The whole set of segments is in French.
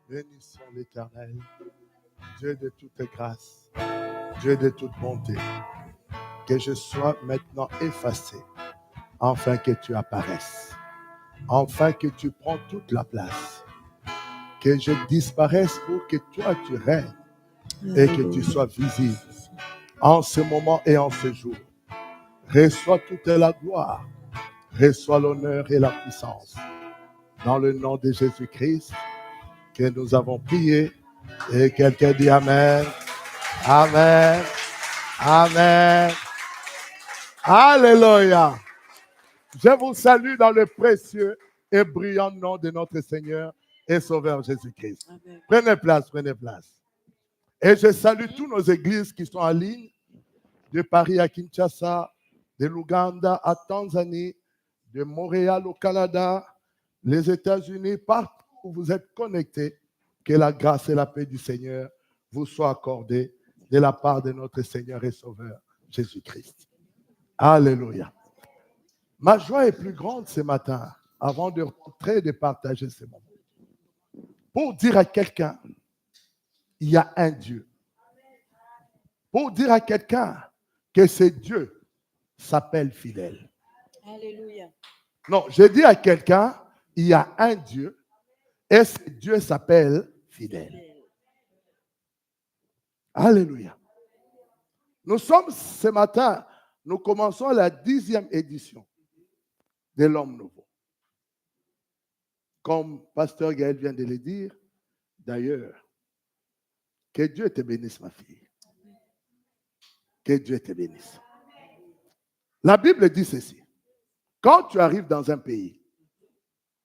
Bénissons l'Éternel, Dieu de toute grâce, Dieu de toute bonté. Que je sois maintenant effacé, afin que tu apparaisses, afin que tu prends toute la place. Que je disparaisse pour que toi tu règnes et que tu sois visible en ce moment et en ce jour. Reçois toute la gloire, reçois l'honneur et la puissance. Dans le nom de Jésus-Christ, que nous avons prié. Et quelqu'un dit Amen. Amen. Amen. Alléluia. Je vous salue dans le précieux et brillant nom de notre Seigneur et Sauveur Jésus-Christ. Amen. Prenez place, prenez place. Et je salue toutes nos églises qui sont en ligne, de Paris à Kinshasa, de l'Ouganda à Tanzanie, de Montréal au Canada, les États-Unis, partout où vous êtes connectés. Que la grâce et la paix du Seigneur vous soient accordées de la part de notre Seigneur et Sauveur Jésus-Christ. Alléluia. Ma joie est plus grande ce matin, avant de rentrer et de partager ce moment, pour dire à quelqu'un, il y a un Dieu. Pour dire à quelqu'un que ce Dieu s'appelle fidèle. Alléluia. Non, je dis à quelqu'un, il y a un Dieu et ce Dieu s'appelle fidèle. Alléluia. Nous sommes ce matin, nous commençons la 10e édition de l'Homme Nouveau. Comme Pasteur Gaël vient de le dire, d'ailleurs, que Dieu te bénisse, ma fille. Que Dieu te bénisse. La Bible dit ceci. Quand tu arrives dans un pays,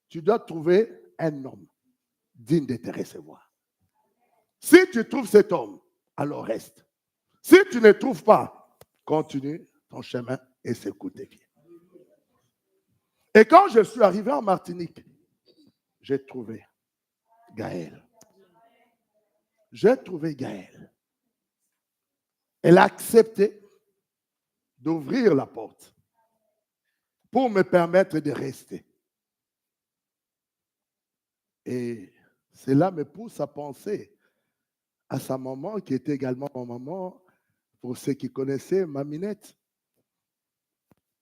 tu dois trouver un homme digne de te recevoir. Si tu trouves cet homme, alors reste. Si tu ne trouves pas, continue ton chemin et secoue tes pieds. Et quand je suis arrivé en Martinique, j'ai trouvé Gaël. J'ai trouvé Gaël. Elle a accepté d'ouvrir la porte pour me permettre de rester. Et cela me pousse à penser à sa maman, qui était également ma maman, pour ceux qui connaissaient, ma Minette,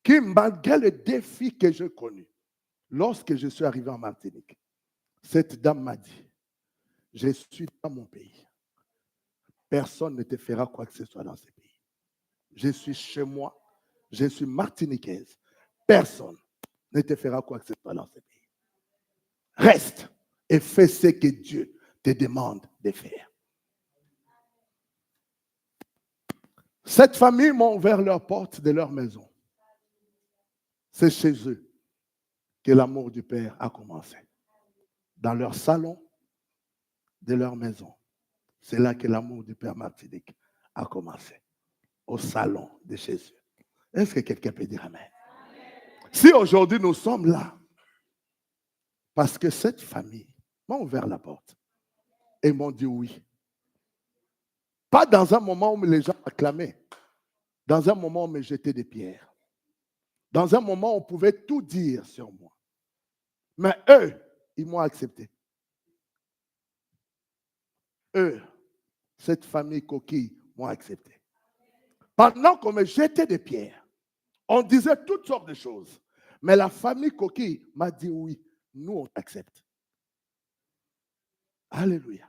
qui, malgré le défi que j'ai connu, lorsque je suis arrivé en Martinique, cette dame m'a dit, je suis dans mon pays. Personne ne te fera quoi que ce soit dans ce pays. Je suis chez moi, je suis martiniquaise. Personne ne te fera quoi que ce soit dans ce pays. Reste et fais ce que Dieu te demande de faire. Cette famille m'a ouvert leurs portes de leur maison. C'est chez eux que l'amour du Père a commencé. Dans leur salon de leur maison. C'est là que l'amour du Père Martinique a commencé. Au salon de chez eux. Est-ce que quelqu'un peut dire Amen? Si aujourd'hui nous sommes là, parce que cette famille m'a ouvert la porte et m'ont dit oui. Pas dans un moment où les gens acclamaient, dans un moment où on me jetait des pierres, dans un moment où on pouvait tout dire sur moi. Mais eux, ils m'ont accepté. Eux, cette famille coquille, m'ont accepté. Pendant qu'on me jetait des pierres, on disait toutes sortes de choses. Mais la famille coquille m'a dit oui, nous on accepte. Alléluia.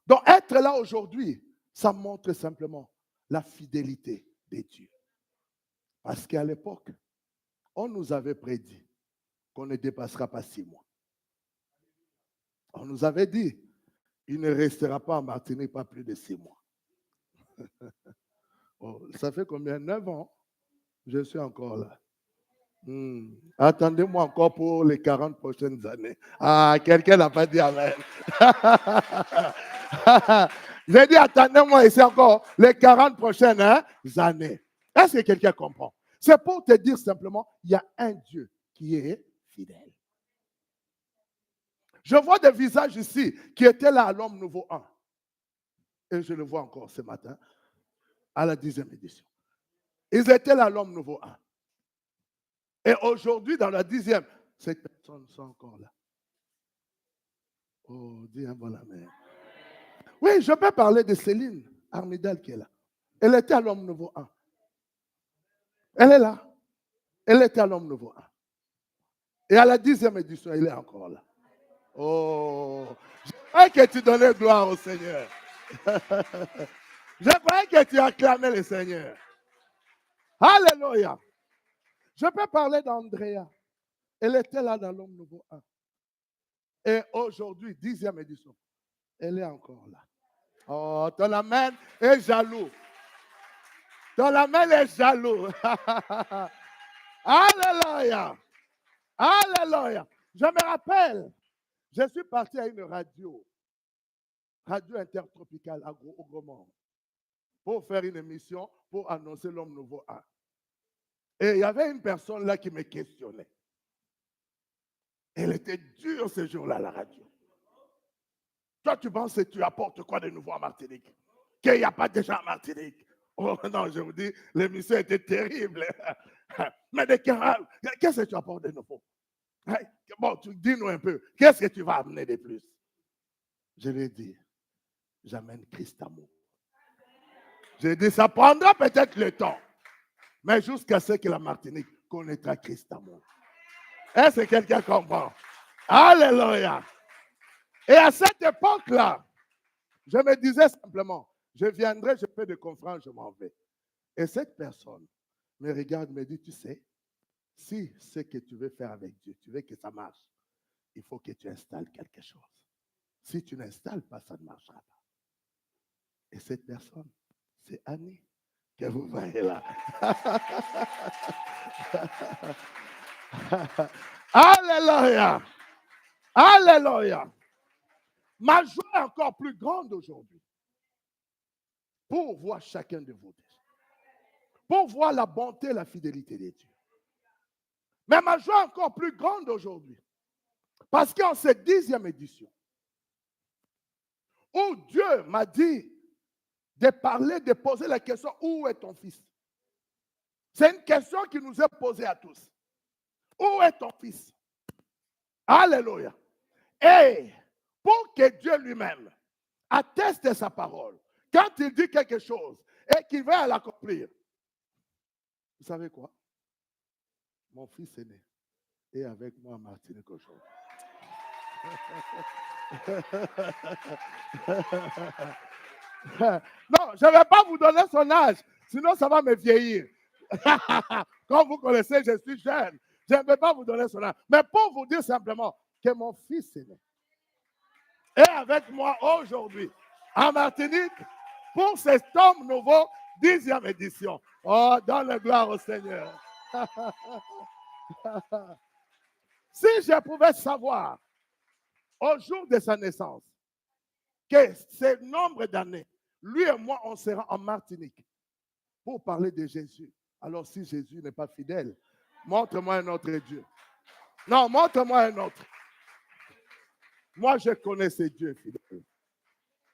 Donc être là aujourd'hui, ça montre simplement la fidélité de Dieu. Parce qu'à l'époque, on nous avait prédit qu'on ne dépassera pas 6 mois. On nous avait dit, il ne restera pas en Martinique pas plus de 6 mois. Oh, ça fait combien? 9 ans? Je suis encore là. Attendez-moi encore pour les 40 prochaines années. Ah, quelqu'un n'a pas dit Amen. J'ai dit, attendez-moi ici encore les 40 prochaines années. Est-ce que quelqu'un comprend? C'est pour te dire simplement, il y a un Dieu qui est fidèle. Je vois des visages ici qui étaient là à l'Homme Nouveau 1. Et je le vois encore ce matin, à la 10e édition. Ils étaient là à l'Homme Nouveau 1. Et aujourd'hui, dans la 10e, ces personnes sont encore là. Oh, dis un bon amen. Oui, je peux parler de Céline Armidal qui est là. Elle était à l'homme nouveau 1. Elle est là. Elle était à l'homme nouveau 1. Et à la 10e édition, elle est encore là. Oh, je croyais que tu donnais gloire au Seigneur. Je croyais que tu acclamais le Seigneur. Alléluia. Je peux parler d'Andrea. Elle était là dans l'homme nouveau 1. Et aujourd'hui, 10e édition, elle est encore là. Oh, ton amen est jaloux. Ton amen est jaloux. Alléluia. Alléluia. Je me rappelle, je suis parti à une radio intertropicale au Gros Monde, pour faire une émission pour annoncer l'homme nouveau 1. Et il y avait une personne là qui me questionnait. Elle était dure ce jour-là à la radio. Toi, tu penses que tu apportes quoi de nouveau en Martinique? Qu'il n'y a pas déjà en Martinique? Oh non, je vous dis, l'émission était terrible. Mais qu'est-ce que tu apportes de nouveau? Bon, dis-nous un peu, qu'est-ce que tu vas amener de plus? Je lui ai dit, j'amène Christ amour. J'ai dit, ça prendra peut-être le temps, mais jusqu'à ce que la Martinique connaîtra Christ amour. Est-ce que quelqu'un comprend? Alléluia. Et à cette époque-là, je me disais simplement, je viendrai, je fais des conférences, je m'en vais. Et cette personne me regarde, me dit, tu sais, si ce que tu veux faire avec Dieu, tu veux que ça marche, il faut que tu installes quelque chose. Si tu n'installes pas, ça ne marchera pas. Et cette personne, c'est Annie que vous voyez là. Alléluia. Alléluia. Ma joie est encore plus grande aujourd'hui pour voir chacun de vous, pour voir la bonté et la fidélité de Dieu. Mais ma joie est encore plus grande aujourd'hui parce qu'en cette 10e édition, où Dieu m'a dit de parler, de poser la question, où est ton fils? C'est une question qui nous est posée à tous. Où est ton fils? Alléluia. Et pour que Dieu lui-même atteste sa parole, quand il dit quelque chose et qu'il va l'accomplir, vous savez quoi? Mon fils aîné est avec moi à Martinique aujourd'hui. Non, je ne vais pas vous donner son âge, sinon ça va me vieillir. Comme vous connaissez, je suis jeune. Je ne vais pas vous donner son âge. Mais pour vous dire simplement que mon fils aîné est avec moi aujourd'hui en Martinique pour cet homme nouveau, 10e édition. Oh, donne la gloire au Seigneur. Si je pouvais savoir au jour de sa naissance que ce nombre d'années, lui et moi, on sera en Martinique pour parler de Jésus. Alors si Jésus n'est pas fidèle, montre-moi un autre Dieu. Non, montre-moi un autre. Moi, je connais ce Dieu fidèle.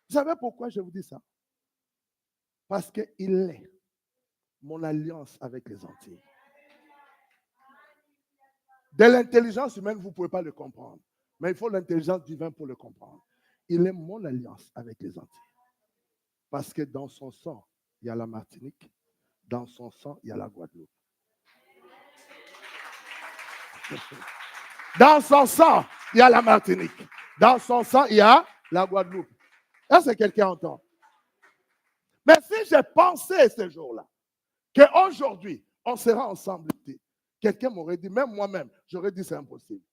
Vous savez pourquoi je vous dis ça? Parce qu'il est mon alliance avec les Antilles. De l'intelligence humaine, vous ne pouvez pas le comprendre. Mais il faut l'intelligence divine pour le comprendre. Il est mon alliance avec les Antilles. Parce que dans son sang, il y a la Martinique. Dans son sang, il y a la Guadeloupe. Dans son sang, il y a la Martinique. Dans son sang, il y a la Guadeloupe. Est-ce que quelqu'un entend? Mais si j'ai pensé ce jour-là, qu'aujourd'hui, on sera ensemble, quelqu'un m'aurait dit, même moi-même, j'aurais dit c'est impossible.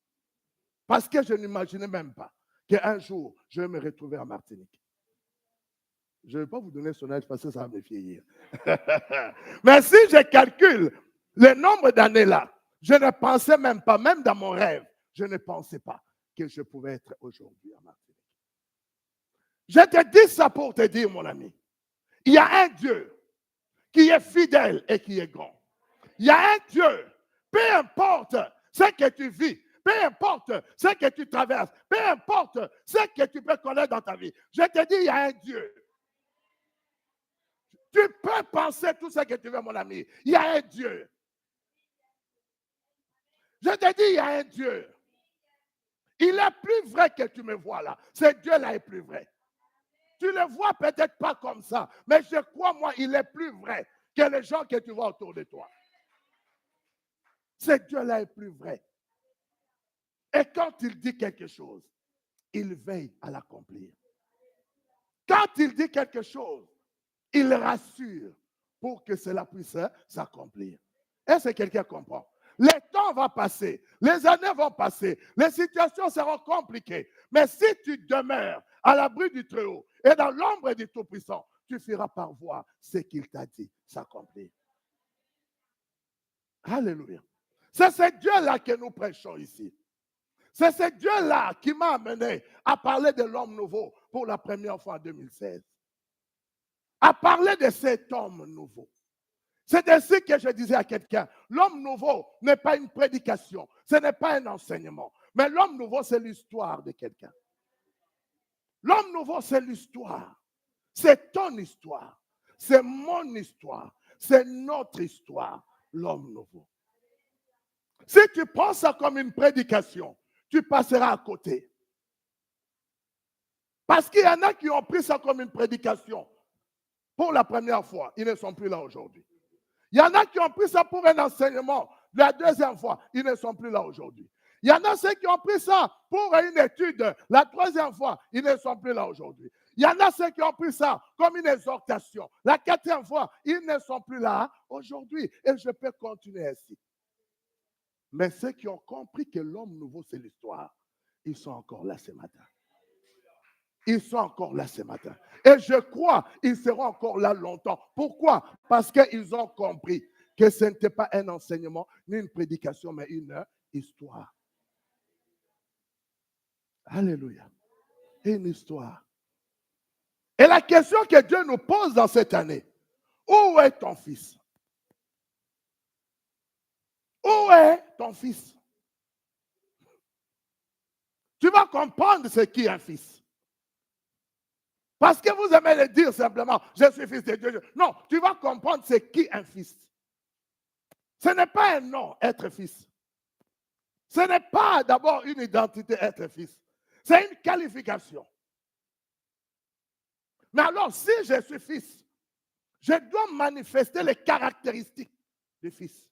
Parce que je n'imaginais même pas qu'un jour, je vais me retrouver en Martinique. Je ne vais pas vous donner son âge parce que ça va me vieillir. Mais si je calcule le nombre d'années là, je ne pensais même pas, même dans mon rêve, je ne pensais pas que je pouvais être aujourd'hui en Martinique. Je te dis ça pour te dire, mon ami, il y a un Dieu qui est fidèle et qui est grand. Il y a un Dieu, peu importe ce que tu vis, peu importe ce que tu traverses, peu importe ce que tu peux connaître dans ta vie. Je te dis, il y a un Dieu. Tu peux penser tout ce que tu veux, mon ami. Il y a un Dieu. Je te dis, il y a un Dieu. Il est plus vrai que tu me vois là. Ce Dieu-là est plus vrai. Tu ne le vois peut-être pas comme ça, mais je crois, moi, il est plus vrai que les gens que tu vois autour de toi. Ce Dieu-là est plus vrai. Et quand il dit quelque chose, il veille à l'accomplir. Quand il dit quelque chose, il rassure pour que cela puisse s'accomplir. Est-ce que quelqu'un comprend? Les temps vont passer, les années vont passer, les situations seront compliquées. Mais si tu demeures à l'abri du Très-Haut et dans l'ombre du Tout-Puissant, tu feras par voir ce qu'il t'a dit s'accomplir. Alléluia. C'est ce Dieu-là que nous prêchons ici. C'est ce Dieu-là qui m'a amené à parler de l'homme nouveau pour la première fois en 2016. À parler de cet homme nouveau. C'est ainsi que je disais à quelqu'un, l'homme nouveau n'est pas une prédication, ce n'est pas un enseignement, mais l'homme nouveau, c'est l'histoire de quelqu'un. L'homme nouveau, c'est l'histoire. C'est ton histoire. C'est mon histoire. C'est notre histoire, l'homme nouveau. Si tu prends ça comme une prédication, tu passeras à côté. Parce qu'il y en a qui ont pris ça comme une prédication pour la première fois. Ils ne sont plus là aujourd'hui. Il y en a qui ont pris ça pour un enseignement la deuxième fois. Ils ne sont plus là aujourd'hui. Il y en a ceux qui ont pris ça pour une étude la troisième fois. Ils ne sont plus là aujourd'hui. Il y en a ceux qui ont pris ça comme une exhortation. La quatrième fois, ils ne sont plus là aujourd'hui. Et je peux continuer ainsi. Mais ceux qui ont compris que l'homme nouveau, c'est l'histoire, ils sont encore là ce matin. Ils sont encore là ce matin. Et je crois qu'ils seront encore là longtemps. Pourquoi? Parce qu'ils ont compris que ce n'était pas un enseignement, ni une prédication, mais une histoire. Alléluia. Une histoire. Et la question que Dieu nous pose dans cette année, où est ton fils? Où est ton fils? Tu vas comprendre ce qu'est un fils. Parce que vous aimez le dire simplement, je suis fils de Dieu. Non, tu vas comprendre ce qu'est un fils. Ce n'est pas un nom, être fils. Ce n'est pas d'abord une identité, être fils. C'est une qualification. Mais alors, si je suis fils, je dois manifester les caractéristiques du fils.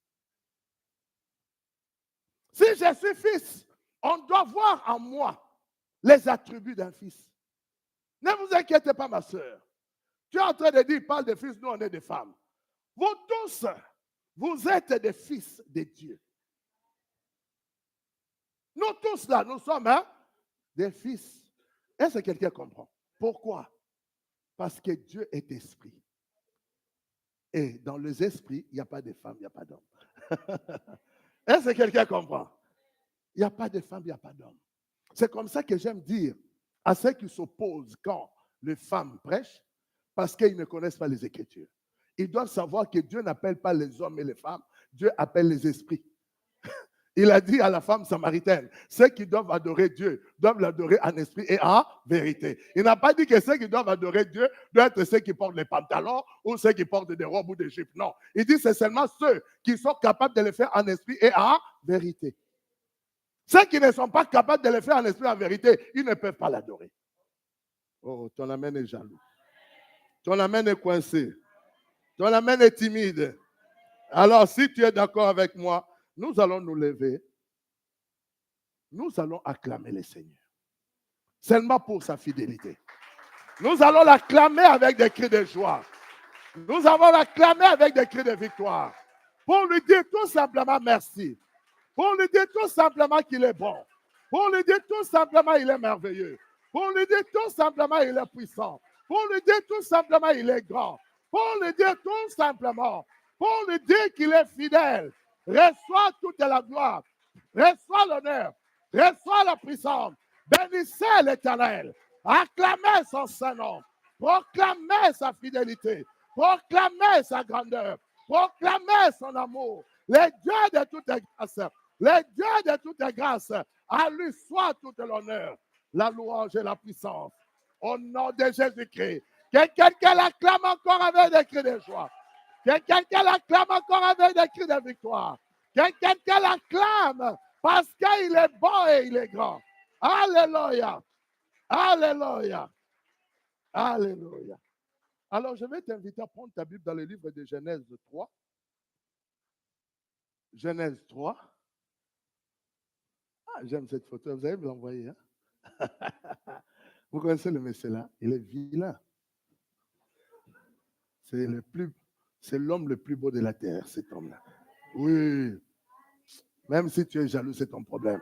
Si je suis fils, on doit voir en moi les attributs d'un fils. Ne vous inquiétez pas, ma soeur. Tu es en train de dire, parle de fils, nous on est des femmes. Vous tous, vous êtes des fils de Dieu. Nous tous là, nous sommes des fils. Est-ce que quelqu'un comprend? Pourquoi? Parce que Dieu est esprit. Et dans les esprits, il n'y a pas de femmes, il n'y a pas d'hommes. Est-ce que quelqu'un comprend? Il n'y a pas de femmes, il n'y a pas d'hommes. C'est comme ça que j'aime dire à ceux qui s'opposent quand les femmes prêchent, parce qu'ils ne connaissent pas les Écritures. Ils doivent savoir que Dieu n'appelle pas les hommes et les femmes, Dieu appelle les esprits. Il a dit à la femme samaritaine, ceux qui doivent adorer Dieu doivent l'adorer en esprit et en vérité. Il n'a pas dit que ceux qui doivent adorer Dieu doivent être ceux qui portent les pantalons ou ceux qui portent des robes ou des jupes. Non, il dit c'est seulement ceux qui sont capables de le faire en esprit et en vérité. Ceux qui ne sont pas capables de le faire en esprit et en vérité, ils ne peuvent pas l'adorer. Oh, ton amène est jaloux. Ton amène est coincé. Ton amène est timide. Alors, si tu es d'accord avec moi, nous allons nous lever. Nous allons acclamer le Seigneur. Seulement pour sa fidélité. Nous allons l'acclamer avec des cris de joie. Nous allons l'acclamer avec des cris de victoire. Pour lui dire tout simplement merci. Pour lui dire tout simplement qu'il est bon. Pour lui dire tout simplement qu'il est merveilleux. Pour lui dire tout simplement qu'il est puissant. Pour lui dire tout simplement qu'il est grand. Pour lui dire tout simplement. Pour lui dire qu'il est fidèle. Reçois toute la gloire. Reçois l'honneur. Reçois la puissance. Bénissez l'Éternel. Acclamez son Saint-Nom. Proclamez sa fidélité. Proclamez sa grandeur. Proclamez son amour. Le Dieu de toutes les grâces. Le Dieu de toutes les grâces. À lui soit toute l'honneur, la louange et la puissance. Au nom de Jésus-Christ. Que quelqu'un l'acclame encore avec des cris de joie. Que quelqu'un l'acclame encore avec des cris de victoire. Que quelqu'un l'acclame parce qu'il est bon et il est grand. Alléluia. Alléluia. Alléluia. Alors, je vais t'inviter à prendre ta Bible dans le livre de Genèse 3. Genèse 3. Ah, j'aime cette photo. Vous allez me l'envoyer. Hein? Vous connaissez le monsieur là? Il est vilain. C'est l'homme le plus beau de la terre, cet homme-là. Oui. Même si tu es jaloux, c'est ton problème.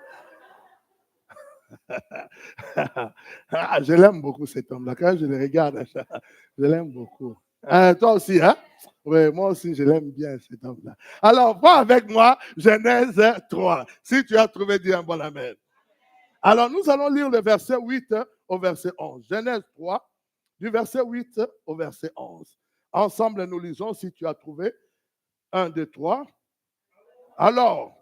Ah, je l'aime beaucoup, cet homme-là. Quand je le regarde, je l'aime beaucoup. Toi aussi, hein? Oui, moi aussi, je l'aime bien, cet homme-là. Alors, va avec moi, Genèse 3. Si tu as trouvé, dis un bon amen. Alors, nous allons lire le verset 8 au verset 11. Genèse 3, du verset 8 au verset 11. Ensemble, nous lisons, si tu as trouvé. 1, 2, 3. Alors,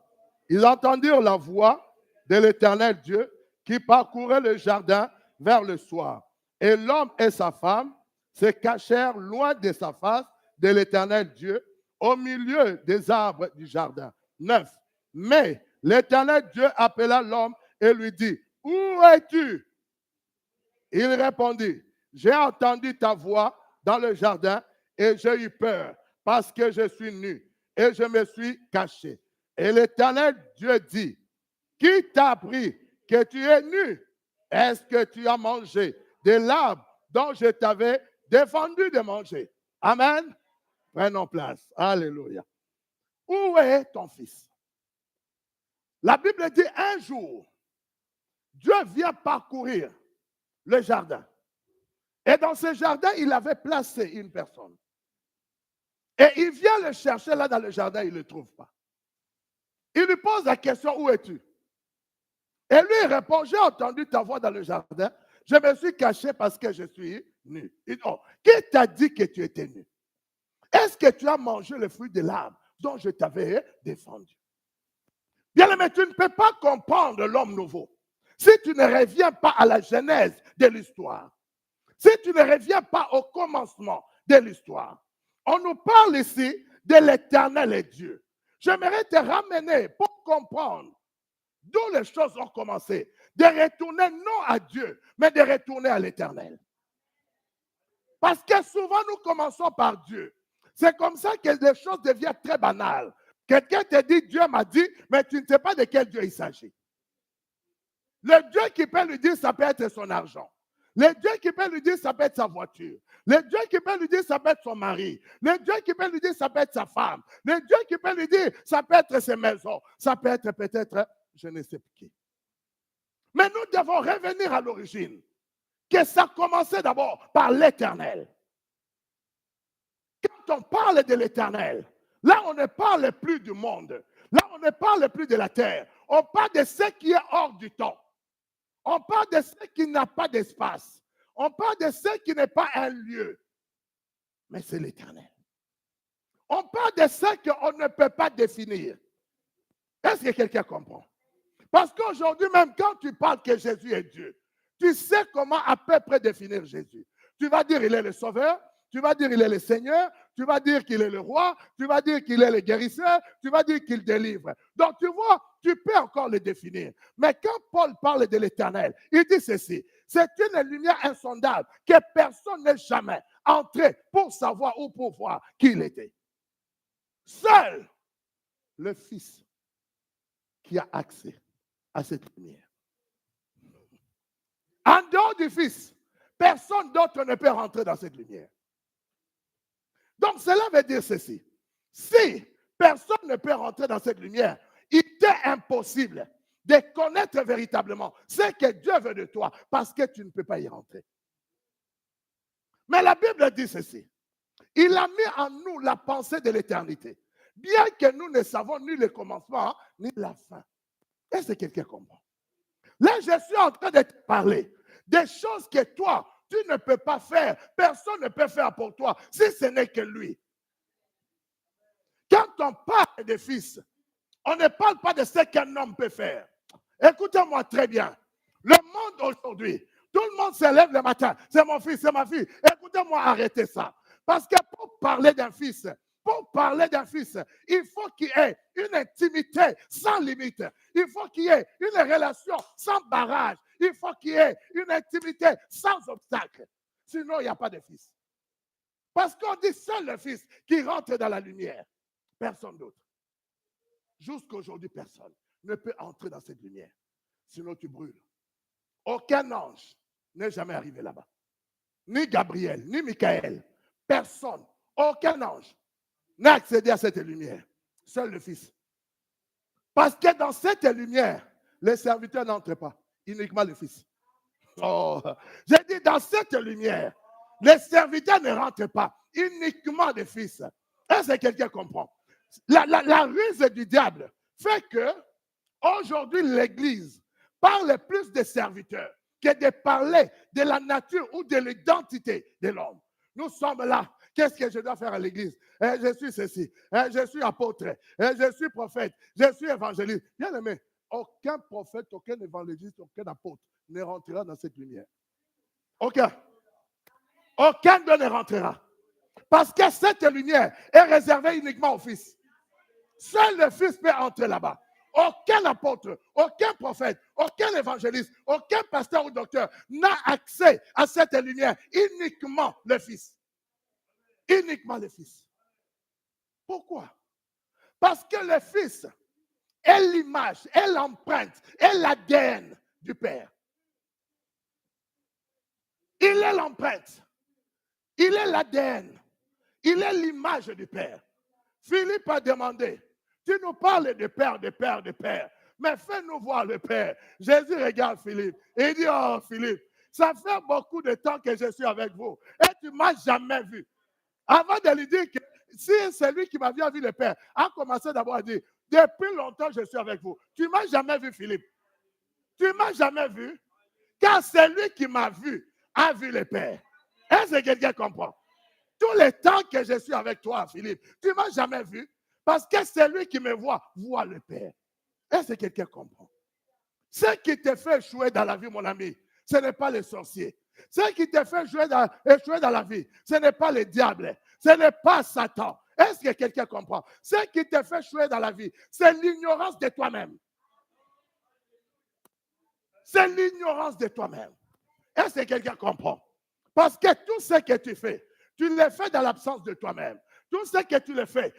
ils entendirent la voix de l'Éternel Dieu qui parcourait le jardin vers le soir. Et l'homme et sa femme se cachèrent loin de sa face de l'Éternel Dieu, au milieu des arbres du jardin. 9. Mais l'Éternel Dieu appela l'homme et lui dit, où es-tu? Il répondit, j'ai entendu ta voix dans le jardin et j'ai eu peur parce que je suis nu et je me suis caché. Et l'Éternel Dieu dit, qui t'a appris que tu es nu? Est-ce que tu as mangé de l'arbre dont je t'avais défendu de manger? Amen. Prenons place. Alléluia. Où est ton fils? La Bible dit un jour, Dieu vient parcourir le jardin. Et dans ce jardin, il avait placé une personne. Et il vient le chercher là dans le jardin, il ne le trouve pas. Il lui pose la question, où es-tu? Et lui, il répond, j'ai entendu ta voix dans le jardin, je me suis caché parce que je suis nu. Il dit, oh, qui t'a dit que tu étais nu? Est-ce que tu as mangé le fruit de l'arbre dont je t'avais défendu? Bien aimé, tu ne peux pas comprendre l'homme nouveau si tu ne reviens pas à la genèse de l'histoire. Si tu ne reviens pas au commencement de l'histoire. On nous parle ici de l'Éternel et Dieu. J'aimerais te ramener pour comprendre d'où les choses ont commencé. De retourner non à Dieu, mais de retourner à l'Éternel. Parce que souvent nous commençons par Dieu. C'est comme ça que les choses deviennent très banales. Quelqu'un te dit, Dieu m'a dit, mais tu ne sais pas de quel Dieu il s'agit. Le Dieu qui peut lui dire, ça peut être son argent. Le Dieu qui peut lui dire, ça peut être sa voiture. Le Dieu qui peut lui dire, ça peut être son mari. Le Dieu qui peut lui dire, ça peut être sa femme. Le Dieu qui peut lui dire, ça peut être ses maisons. Ça peut être peut-être, je ne sais plus qui. Mais nous devons revenir à l'origine. Que ça commençait d'abord par l'Éternel. Quand on parle de l'Éternel, là on ne parle plus du monde. Là on ne parle plus de la terre. On parle de ce qui est hors du temps. On parle de ce qui n'a pas d'espace. On parle de ce qui n'est pas un lieu. Mais c'est l'Éternel. On parle de ce qu'on ne peut pas définir. Est-ce que quelqu'un comprend? Parce qu'aujourd'hui, même quand tu parles que Jésus est Dieu, tu sais comment à peu près définir Jésus. Tu vas dire il est le Sauveur, tu vas dire il est le Seigneur, tu vas dire qu'il est le roi, tu vas dire qu'il est le guérisseur, tu vas dire qu'il délivre. Donc tu vois, tu peux encore le définir. Mais quand Paul parle de l'Éternel, il dit ceci, c'est une lumière insondable que personne n'est jamais entré pour savoir ou pour voir qui il était. Seul le Fils qui a accès à cette lumière. En dehors du Fils, personne d'autre ne peut rentrer dans cette lumière. Donc cela veut dire ceci. Si personne ne peut rentrer dans cette lumière, il t'est impossible de connaître véritablement ce que Dieu veut de toi parce que tu ne peux pas y rentrer. Mais la Bible dit ceci. Il a mis en nous la pensée de l'éternité. Bien que nous ne savons ni le commencement ni la fin. Est-ce que quelqu'un comprend? Là, je suis en train de te parler des choses que toi, tu ne peux pas faire. Personne ne peut faire pour toi si ce n'est que lui. Quand on parle de fils, on ne parle pas de ce qu'un homme peut faire. Écoutez-moi très bien. Le monde aujourd'hui, tout le monde se lève le matin. C'est mon fils, c'est ma fille. Écoutez-moi, arrêtez ça. Parce que pour parler d'un fils, il faut qu'il y ait une intimité sans limite. Il faut qu'il y ait une relation sans barrage. Il faut qu'il y ait une intimité sans obstacle. Sinon, il n'y a pas de fils. Parce qu'on dit seul le fils qui rentre dans la lumière. Personne d'autre. Jusqu'à aujourd'hui, personne ne peut entrer dans cette lumière. Sinon, tu brûles. Aucun ange n'est jamais arrivé là-bas. Ni Gabriel, ni Michael. Personne, aucun ange n'a accédé à cette lumière. Seul le Fils. Parce que dans cette lumière, les serviteurs n'entrent pas. Uniquement le Fils. Oh, j'ai dit dans cette lumière, les serviteurs ne rentrent pas. Uniquement le Fils. Est-ce que quelqu'un comprend? La ruse du diable fait que aujourd'hui l'Église parle plus des serviteurs que de parler de la nature ou de l'identité de l'homme. Nous sommes là. Qu'est-ce que je dois faire à l'Église? Je suis ceci. Je suis apôtre. Je suis prophète. Je suis évangéliste. Bien aimé, aucun prophète, aucun évangéliste, aucun apôtre ne rentrera dans cette lumière. Aucun. Aucun d'eux ne rentrera. Parce que cette lumière est réservée uniquement au Fils. Seul le Fils peut entrer là-bas. Aucun apôtre, aucun prophète, aucun évangéliste, aucun pasteur ou docteur n'a accès à cette lumière. Uniquement le Fils. Uniquement le Fils. Pourquoi? Parce que le Fils est l'image, est l'empreinte, est l'ADN du Père. Il est l'empreinte. Il est l'ADN. Il est l'image du Père. Philippe a demandé, tu nous parles de Père, de Père, de Père, mais fais-nous voir le Père. Jésus regarde Philippe et il dit, oh Philippe, ça fait beaucoup de temps que je suis avec vous et tu ne m'as jamais vu. Avant de lui dire que si c'est lui qui m'a vu le Père, a commencé d'abord à dire, depuis longtemps je suis avec vous. Tu ne m'as jamais vu Philippe. Tu ne m'as jamais vu, car c'est lui qui m'a vu, a vu le Père. Est-ce que quelqu'un comprend? Tout le temps que je suis avec toi, Philippe, tu ne m'as jamais vu, parce que c'est lui qui me voit le Père. Est-ce que quelqu'un comprend? Ce qui te fait échouer dans la vie, mon ami, ce n'est pas les sorciers. Ce qui te fait échouer dans la vie, ce n'est pas le diable, ce n'est pas Satan. Est-ce que quelqu'un comprend? Ce qui te fait échouer dans la vie, c'est l'ignorance de toi-même. C'est l'ignorance de toi-même. Est-ce que quelqu'un comprend? Parce que tout ce que tu fais, tu le fais dans l'absence de toi-même. Tout ce que tu le fais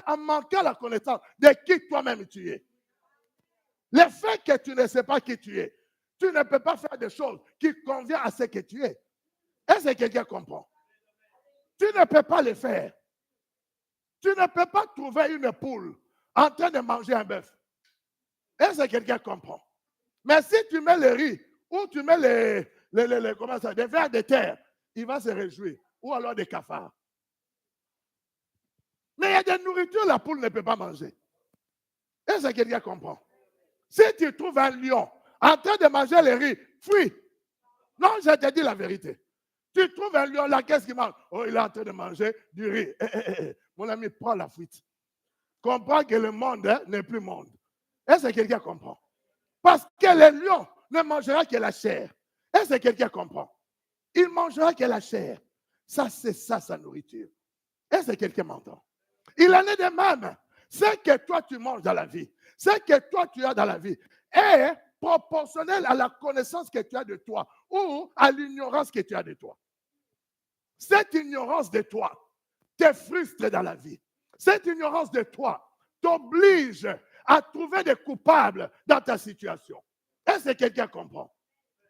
en manquant la connaissance de qui toi-même tu es. Le fait que tu ne sais pas qui tu es, tu ne peux pas faire des choses qui conviennent à ce que tu es. Est-ce que quelqu'un comprend? Tu ne peux pas le faire. Tu ne peux pas trouver une poule en train de manger un bœuf. Est-ce que quelqu'un comprend? Mais si tu mets le riz ou tu mets des vers de terre, il va se réjouir. Ou alors des cafards. Mais il y a des nourritures la poule ne peut pas manger. Est-ce que quelqu'un comprend? Si tu trouves un lion en train de manger le riz, fuis. Non, je te dis la vérité. Tu trouves un lion là, qu'est-ce qu'il mange? Oh, il est en train de manger du riz. Mon ami, prends la fuite. Comprends que le monde n'est plus monde. Est-ce que quelqu'un comprend? Parce que le lion ne mangera que la chair. Est-ce que quelqu'un comprend? Il mangera que la chair. Ça, c'est ça, sa nourriture. Est-ce que quelqu'un m'entend? Il en est de même. Ce que toi, tu manges dans la vie, ce que toi, tu as dans la vie, est proportionnel à la connaissance que tu as de toi ou à l'ignorance que tu as de toi. Cette ignorance de toi te frustre dans la vie. Cette ignorance de toi t'oblige à trouver des coupables dans ta situation. Est-ce que quelqu'un comprend?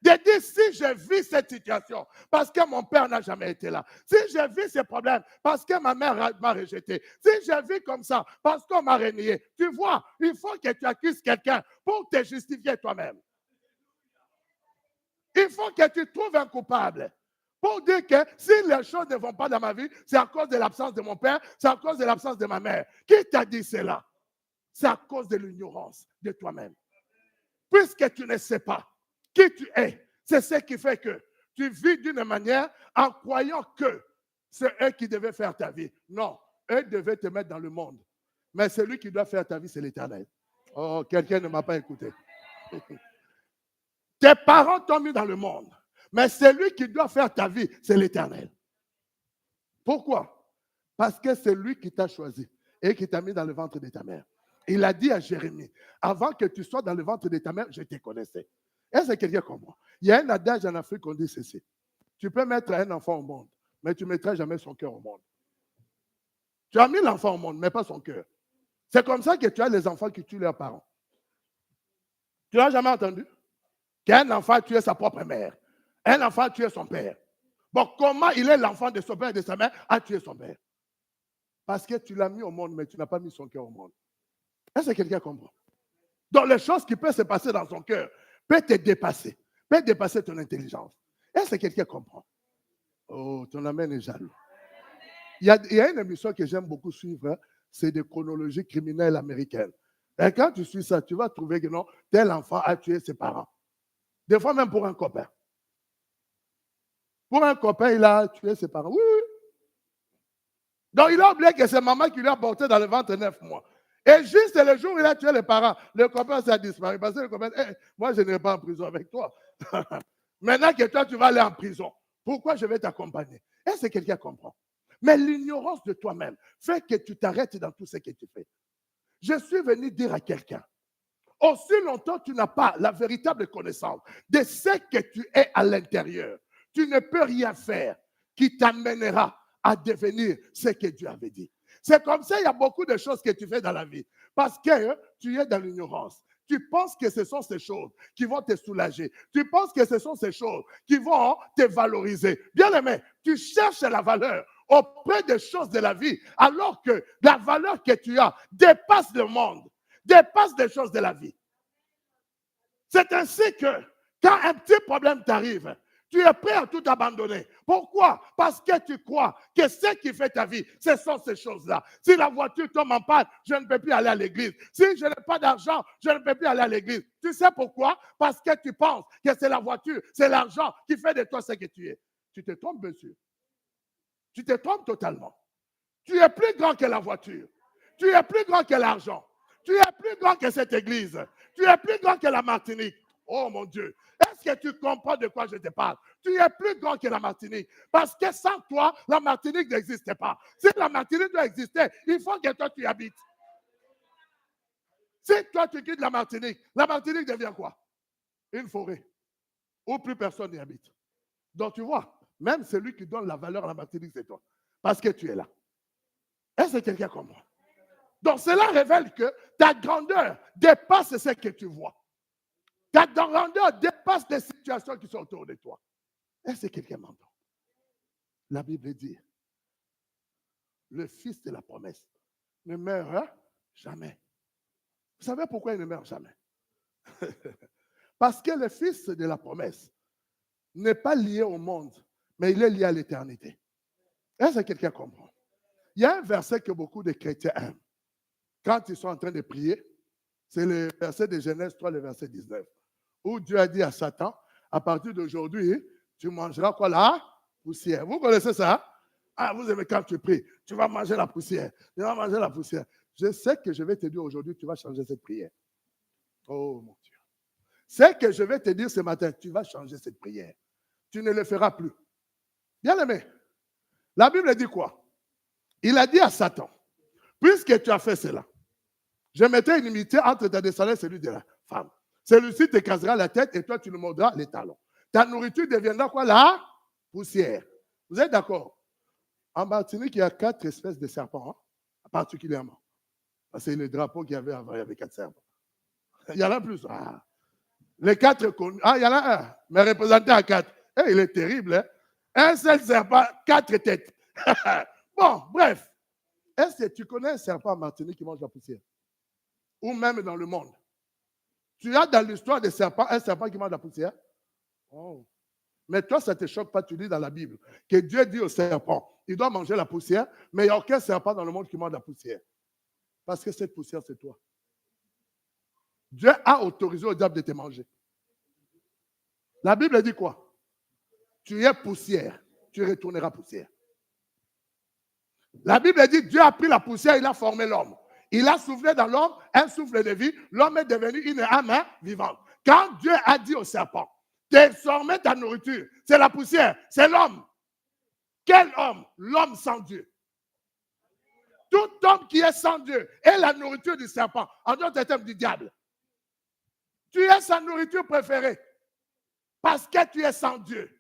De dire, si je vis cette situation, parce que mon père n'a jamais été là, si je vis ces problèmes, parce que ma mère m'a rejeté, si je vis comme ça, parce qu'on m'a renié, tu vois, il faut que tu accuses quelqu'un pour te justifier toi-même. Il faut que tu trouves un coupable pour dire que si les choses ne vont pas dans ma vie, c'est à cause de l'absence de mon père, c'est à cause de l'absence de ma mère. Qui t'a dit cela? C'est à cause de l'ignorance de toi-même. Puisque tu ne sais pas qui tu es, c'est ce qui fait que tu vis d'une manière en croyant que c'est eux qui devaient faire ta vie. Non, eux devaient te mettre dans le monde. Mais celui qui doit faire ta vie, c'est l'Éternel. Oh, quelqu'un ne m'a pas écouté. Tes parents t'ont mis dans le monde. Mais celui qui doit faire ta vie, c'est l'Éternel. Pourquoi? Parce que c'est lui qui t'a choisi et qui t'a mis dans le ventre de ta mère. Il a dit à Jérémie, avant que tu sois dans le ventre de ta mère, je te connaissais. Est-ce que quelqu'un comprend? Il y a un adage en Afrique, on dit ceci. Tu peux mettre un enfant au monde, mais tu ne mettras jamais son cœur au monde. Tu as mis l'enfant au monde, mais pas son cœur. C'est comme ça que tu as les enfants qui tuent leurs parents. Tu n'as jamais entendu? Qu'un enfant a tué sa propre mère. Un enfant a tué son père. Bon, comment il est l'enfant de son père et de sa mère a tué son père? Parce que tu l'as mis au monde, mais tu n'as pas mis son cœur au monde. Est-ce que quelqu'un comprend? Donc, les choses qui peuvent se passer dans son cœur peuvent te dépasser, peuvent dépasser ton intelligence. Est-ce que quelqu'un comprend? Oh, ton amen est jaloux. Il y a une émission que j'aime beaucoup suivre, hein, c'est des chronologies criminelles américaines. Et quand tu suis ça, tu vas trouver que non, tel enfant a tué ses parents. Des fois même pour un copain. Pour un copain, il a tué ses parents. Oui, oui. Donc, il a oublié que c'est maman qui lui a porté dans le ventre 9 mois. Et juste le jour où il a tué les parents, le copain s'est disparu. Parce que le copain, hey, moi, je n'irai pas en prison avec toi. Maintenant que toi, tu vas aller en prison, pourquoi je vais t'accompagner? Est-ce que quelqu'un comprend? Mais l'ignorance de toi-même fait que tu t'arrêtes dans tout ce que tu fais. Je suis venu dire à quelqu'un, aussi longtemps tu n'as pas la véritable connaissance de ce que tu es à l'intérieur, tu ne peux rien faire qui t'amènera à devenir ce que Dieu avait dit. C'est comme ça, il y a beaucoup de choses que tu fais dans la vie. Parce que tu es dans l'ignorance. Tu penses que ce sont ces choses qui vont te soulager. Tu penses que ce sont ces choses qui vont te valoriser. Bien aimé, tu cherches la valeur auprès des choses de la vie, alors que la valeur que tu as dépasse le monde, dépasse les choses de la vie. C'est ainsi que quand un petit problème t'arrive, tu es prêt à tout abandonner. Pourquoi? Parce que tu crois que ce qui fait ta vie, ce sont ces choses-là. Si la voiture tombe en panne, je ne peux plus aller à l'église. Si je n'ai pas d'argent, je ne peux plus aller à l'église. Tu sais pourquoi? Parce que tu penses que c'est la voiture, c'est l'argent qui fait de toi ce que tu es. Tu te trompes, monsieur. Tu te trompes totalement. Tu es plus grand que la voiture. Tu es plus grand que l'argent. Tu es plus grand que cette église. Tu es plus grand que la Martinique. Oh mon Dieu. Est-ce que tu comprends de quoi je te parle? Tu es plus grand que la Martinique. Parce que sans toi, la Martinique n'existait pas. Si la Martinique doit exister, il faut que toi tu y habites. Si toi tu quittes la Martinique devient quoi? Une forêt où plus personne n'y habite. Donc tu vois, même celui qui donne la valeur à la Martinique, c'est toi. Parce que tu es là. Est-ce que quelqu'un comprend? Donc cela révèle que ta grandeur dépasse ce que tu vois. Ta grandeur dépasse les situations qui sont autour de toi. Est-ce que quelqu'un m'entend? La Bible dit, le fils de la promesse ne meurt jamais. Vous savez pourquoi il ne meurt jamais? Parce que le fils de la promesse n'est pas lié au monde, mais il est lié à l'éternité. Est-ce que quelqu'un comprend? Il y a un verset que beaucoup de chrétiens aiment. Quand ils sont en train de prier, c'est le verset de Genèse 3, le verset 19, où Dieu a dit à Satan, à partir d'aujourd'hui, tu mangeras quoi là? Poussière. Vous connaissez ça? Ah, vous aimez quand tu pries, tu vas manger la poussière. Tu vas manger la poussière. Je sais que je vais te dire aujourd'hui, tu vas changer cette prière. Oh mon Dieu. C'est que je vais te dire ce matin, tu vas changer cette prière. Tu ne le feras plus. Bien aimé, la Bible dit quoi? Il a dit à Satan, puisque tu as fait cela, je mettrai une inimitié entre ta descendance et celui de la femme. Celui-ci t'écrasera la tête et toi tu lui mordras les talons. Ta nourriture deviendra quoi là? Poussière. Vous êtes d'accord? En Martinique, il y a 4 espèces de serpents, hein, particulièrement. C'est le drapeau qu'il y avait avant, il y avait 4 serpents. Il y en a plus. Ah. Les 4 connus. Ah, il y en a un, mais représenté à 4. Eh, il est terrible, hein? Un seul serpent, 4 têtes. Bon, bref. Est-ce que tu connais un serpent en Martinique qui mange la poussière? Ou même dans le monde? Tu as dans l'histoire des serpents un serpent qui mange la poussière? Oh. Mais toi, ça ne te choque pas, tu lis dans la Bible que Dieu dit au serpent, il doit manger la poussière, mais il n'y a aucun serpent dans le monde qui mange la poussière. Parce que cette poussière, c'est toi. Dieu a autorisé au diable de te manger. La Bible dit quoi? Tu es poussière, tu retourneras poussière. La Bible dit Dieu a pris la poussière, il a formé l'homme. Il a soufflé dans l'homme un souffle de vie. L'homme est devenu une âme vivante. Quand Dieu a dit au serpent, désormais ta nourriture, c'est la poussière, c'est l'homme. Quel homme? L'homme sans Dieu. Tout homme qui est sans Dieu est la nourriture du serpent, en d'autres termes du diable. Tu es sa nourriture préférée. Parce que tu es sans Dieu.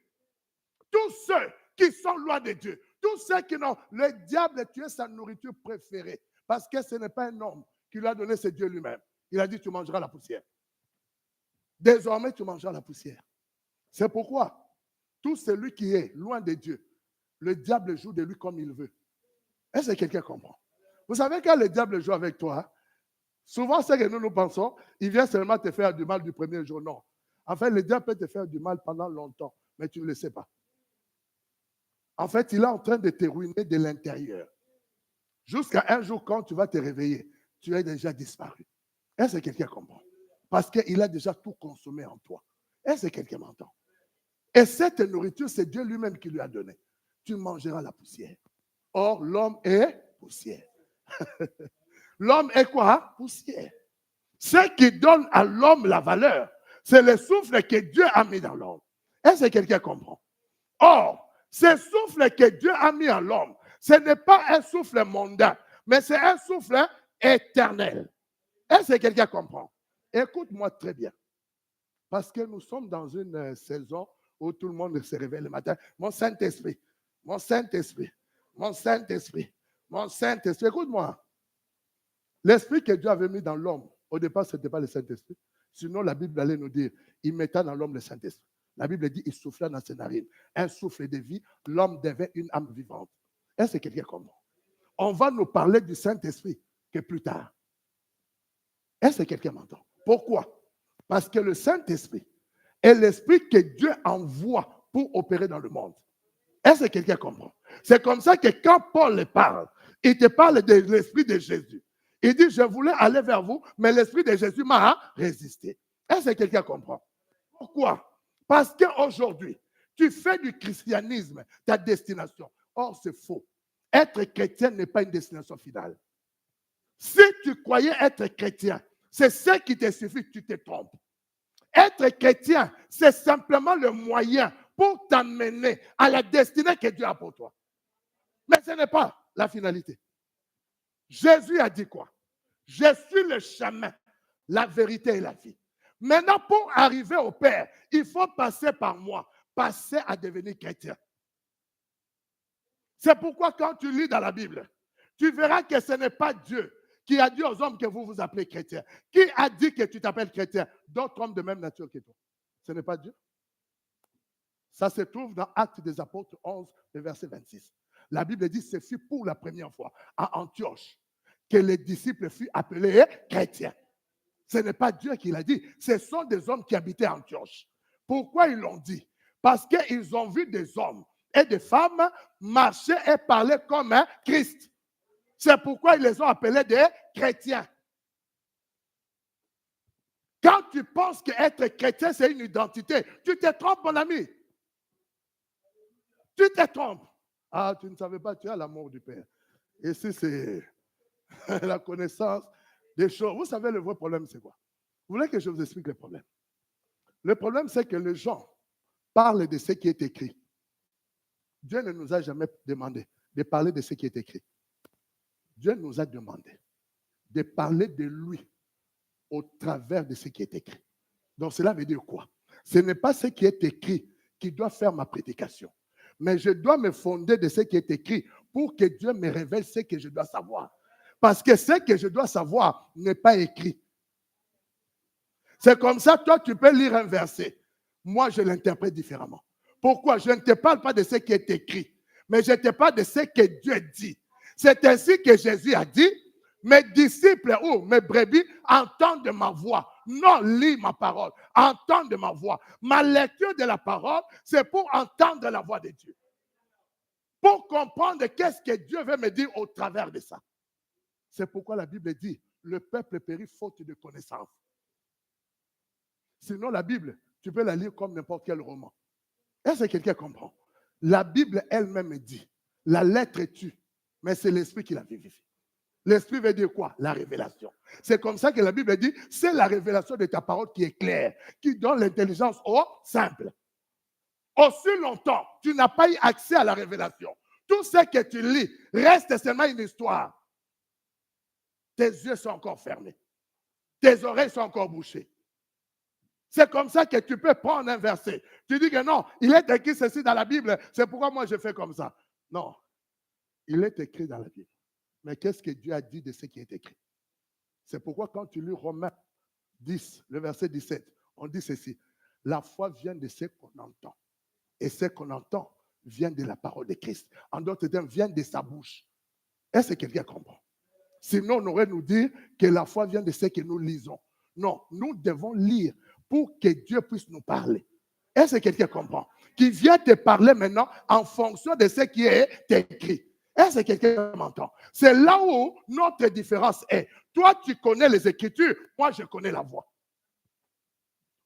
Tous ceux qui sont loin de Dieu, tous ceux qui n'ont... Le diable, tu es sa nourriture préférée. Parce que ce n'est pas un homme qui lui a donné, c'est Dieu lui-même. Il a dit, tu mangeras la poussière. Désormais, tu mangeras la poussière. C'est pourquoi tout celui qui est loin de Dieu, le diable joue de lui comme il veut. Est-ce que quelqu'un comprend? Vous savez, quand le diable joue avec toi, souvent, ce que nous pensons, il vient seulement te faire du mal du premier jour. Non. En fait, le diable peut te faire du mal pendant longtemps, mais tu ne le sais pas. En fait, il est en train de te ruiner de l'intérieur. Jusqu'à un jour, quand tu vas te réveiller, tu es déjà disparu. Est-ce que quelqu'un comprend? Parce qu'il a déjà tout consommé en toi. Est-ce que quelqu'un m'entend? Et cette nourriture, c'est Dieu lui-même qui lui a donné. Tu mangeras la poussière. Or, l'homme est poussière. L'homme est quoi? Poussière. Ce qui donne à l'homme la valeur, c'est le souffle que Dieu a mis dans l'homme. Est-ce que quelqu'un comprend? Or, ce souffle que Dieu a mis en l'homme, ce n'est pas un souffle mondain, mais c'est un souffle éternel. Est-ce que quelqu'un comprend? Écoute-moi très bien. Parce que nous sommes dans une saison où tout le monde se réveille le matin. Mon Saint-Esprit, mon Saint-Esprit, mon Saint-Esprit, mon Saint-Esprit. Écoute-moi. L'esprit que Dieu avait mis dans l'homme, au départ, ce n'était pas le Saint-Esprit. Sinon, la Bible allait nous dire, il mettait dans l'homme le Saint-Esprit. La Bible dit, il souffla dans ses narines. Un souffle de vie, l'homme devait une âme vivante. Est-ce que quelqu'un comprend? On va nous parler du Saint-Esprit que plus tard. Est-ce que quelqu'un m'entend? Pourquoi? Parce que le Saint-Esprit est l'esprit que Dieu envoie pour opérer dans le monde. Est-ce que quelqu'un comprend? C'est comme ça que quand Paul parle, il te parle de l'esprit de Jésus. Il dit, je voulais aller vers vous, mais l'esprit de Jésus m'a résisté. Est-ce que quelqu'un comprend? Pourquoi? Parce qu'aujourd'hui, tu fais du christianisme ta destination. Or, c'est faux. Être chrétien n'est pas une destination finale. Si tu croyais être chrétien, c'est ce qui te suffit, tu te trompes. Être chrétien, c'est simplement le moyen pour t'amener à la destinée que Dieu a pour toi. Mais ce n'est pas la finalité. Jésus a dit quoi? Je suis le chemin, la vérité et la vie. Maintenant, pour arriver au Père, il faut passer par moi, passer à devenir chrétien. C'est pourquoi quand tu lis dans la Bible, tu verras que ce n'est pas Dieu qui a dit aux hommes que vous vous appelez chrétiens. Qui a dit que tu t'appelles chrétien? D'autres hommes de même nature que toi. Ce n'est pas Dieu. Ça se trouve dans Actes des Apôtres 11, le verset 26. La Bible dit que ce fut pour la première fois à Antioche que les disciples furent appelés chrétiens. Ce n'est pas Dieu qui l'a dit. Ce sont des hommes qui habitaient à Antioche. Pourquoi ils l'ont dit? Parce qu'ils ont vu des hommes et des femmes marcher et parler comme un Christ. C'est pourquoi ils les ont appelés des chrétiens. Quand tu penses qu'être chrétien, c'est une identité, tu te trompes, mon ami. Tu te trompes. Ah, tu ne savais pas, tu as l'amour du Père. Et si c'est la connaissance des choses. Vous savez, le vrai problème, c'est quoi? Vous voulez que je vous explique le problème? Le problème, c'est que les gens parlent de ce qui est écrit. Dieu ne nous a jamais demandé de parler de ce qui est écrit. Dieu nous a demandé de parler de lui au travers de ce qui est écrit. Donc, cela veut dire quoi? Ce n'est pas ce qui est écrit qui doit faire ma prédication, mais je dois me fonder de ce qui est écrit pour que Dieu me révèle ce que je dois savoir. Parce que ce que je dois savoir n'est pas écrit. C'est comme ça, toi, tu peux lire un verset. Moi, je l'interprète différemment. Pourquoi? Je ne te parle pas de ce qui est écrit, mais je te parle de ce que Dieu dit. C'est ainsi que Jésus a dit, mes disciples ou mes brebis entendent ma voix. Non, lis ma parole. Entendent ma voix. Ma lecture de la parole, c'est pour entendre la voix de Dieu. Pour comprendre qu'est-ce que Dieu veut me dire au travers de ça. C'est pourquoi la Bible dit, le peuple périt faute de connaissance. Sinon, la Bible, tu peux la lire comme n'importe quel roman. Est-ce que quelqu'un comprend? La Bible elle-même dit, la lettre tue, mais c'est l'esprit qui la vivifie. L'esprit veut dire quoi? La révélation. C'est comme ça que la Bible dit, c'est la révélation de ta parole qui est claire, qui donne l'intelligence au simple. Aussi longtemps, tu n'as pas eu accès à la révélation. Tout ce que tu lis reste seulement une histoire. Tes yeux sont encore fermés. Tes oreilles sont encore bouchées. C'est comme ça que tu peux prendre un verset. Tu dis que non, il est écrit ceci dans la Bible, c'est pourquoi moi je fais comme ça. Non, il est écrit dans la Bible. Mais qu'est-ce que Dieu a dit de ce qui est écrit? C'est pourquoi quand tu lis Romains 10, le verset 17, on dit ceci. La foi vient de ce qu'on entend. Et ce qu'on entend vient de la parole de Christ. En d'autres termes, vient de sa bouche. Est-ce que quelqu'un comprend? Sinon, on aurait nous dire que la foi vient de ce que nous lisons. Non, nous devons lire pour que Dieu puisse nous parler. Est-ce que quelqu'un comprend? Qui vient te parler maintenant en fonction de ce qui est écrit. Est-ce que quelqu'un m'entend? C'est là où notre différence est. Toi, tu connais les Écritures. Moi, je connais la voix.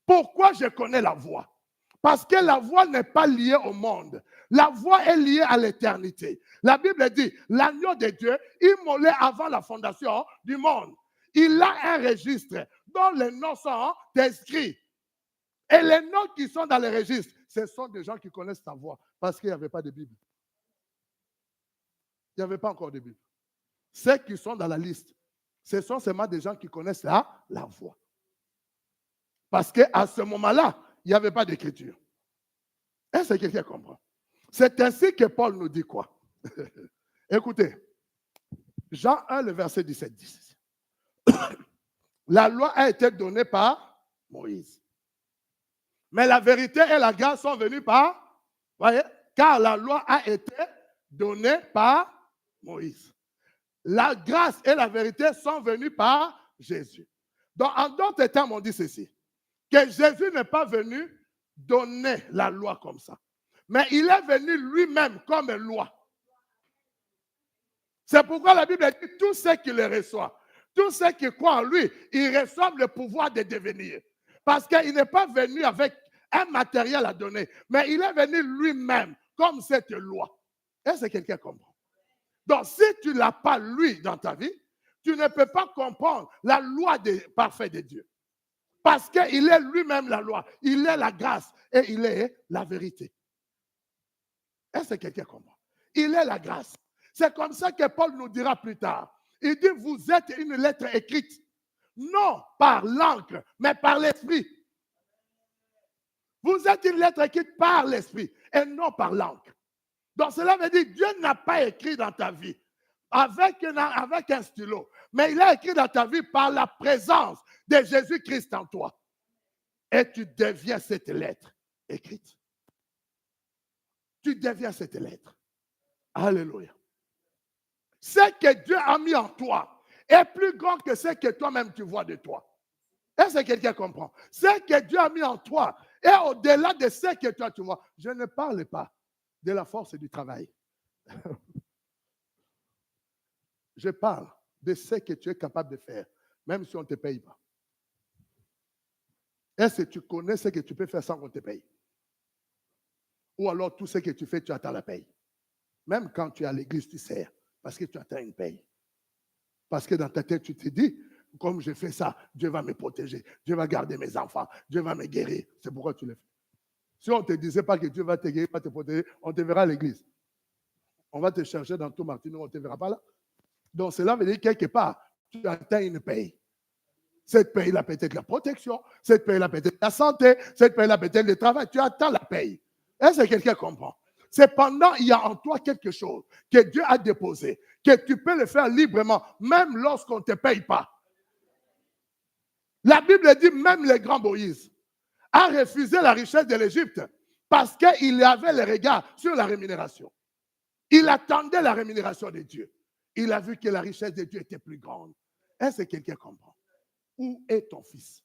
Pourquoi je connais la voix? Parce que la voix n'est pas liée au monde. La voix est liée à l'éternité. La Bible dit, l'agneau de Dieu, immolé avant la fondation du monde. Il a un registre dont les noms sont inscrits. Et les noms qui sont dans le registre, ce sont des gens qui connaissent sa voix. Parce qu'il n'y avait pas de Bible. Il n'y avait pas encore de Bible. Ceux qui sont dans la liste, ce sont seulement des gens qui connaissent la voix. Parce qu'à ce moment-là, il n'y avait pas d'écriture. Est-ce que quelqu'un comprend? C'est ainsi que Paul nous dit quoi? Écoutez, Jean 1, le verset 17 dit. La loi a été donnée par Moïse. Mais la vérité et la grâce sont venues par, voyez, car la loi a été donnée par Moïse. La grâce et la vérité sont venues par Jésus. Donc, en d'autres termes, on dit ceci, que Jésus n'est pas venu donner la loi comme ça, mais il est venu lui-même comme loi. C'est pourquoi la Bible dit, tous ceux qui le reçoivent, tous ceux qui croient en lui, ils reçoivent le pouvoir de devenir. Parce qu'il n'est pas venu avec un matériel à donner, mais il est venu lui-même comme cette loi. Est-ce que quelqu'un comprend? Donc, si tu ne l'as pas lui dans ta vie, tu ne peux pas comprendre la loi parfaite de Dieu. Parce qu'il est lui-même la loi, il est la grâce et il est la vérité. Est-ce que quelqu'un comprend? Il est la grâce. C'est comme ça que Paul nous dira plus tard. Il dit, vous êtes une lettre écrite, non par l'encre, mais par l'esprit. Vous êtes une lettre écrite par l'esprit et non par l'encre. Donc cela veut dire que Dieu n'a pas écrit dans ta vie avec un stylo, mais il a écrit dans ta vie par la présence de Jésus-Christ en toi. Et tu deviens cette lettre écrite. Tu deviens cette lettre. Alléluia. Ce que Dieu a mis en toi est plus grand que ce que toi-même tu vois de toi. Est-ce que quelqu'un comprend? Ce que Dieu a mis en toi est au-delà de ce que toi tu vois. Je ne parle pas de la force du travail. Je parle de ce que tu es capable de faire, même si on ne te paye pas. Est-ce que tu connais ce que tu peux faire sans qu'on te paye? Ou alors tout ce que tu fais, tu attends la paye. Même quand tu es à l'église, tu sers parce que tu attends une paye. Parce que dans ta tête, tu te dis, comme je fais ça, Dieu va me protéger, Dieu va garder mes enfants, Dieu va me guérir. C'est pourquoi tu le fais. Si on ne te disait pas que Dieu va te guérir, va te protéger, on te verra à l'église. On va te chercher dans tout Martino, on ne te verra pas là. Donc cela veut dire quelque part, tu attends une paye. Cette paye-là peut-être la protection, cette paye-là peut-être la santé, cette paye-là peut-être le travail. Tu attends la paye. Est-ce que quelqu'un comprend? Cependant, il y a en toi quelque chose que Dieu a déposé, que tu peux le faire librement, même lorsqu'on ne te paye pas. La Bible dit même le grand Moïse a refusé la richesse de l'Égypte parce qu'il avait le regard sur la rémunération. Il attendait la rémunération de Dieu. Il a vu que la richesse de Dieu était plus grande. Est-ce que quelqu'un comprend? Où est ton fils?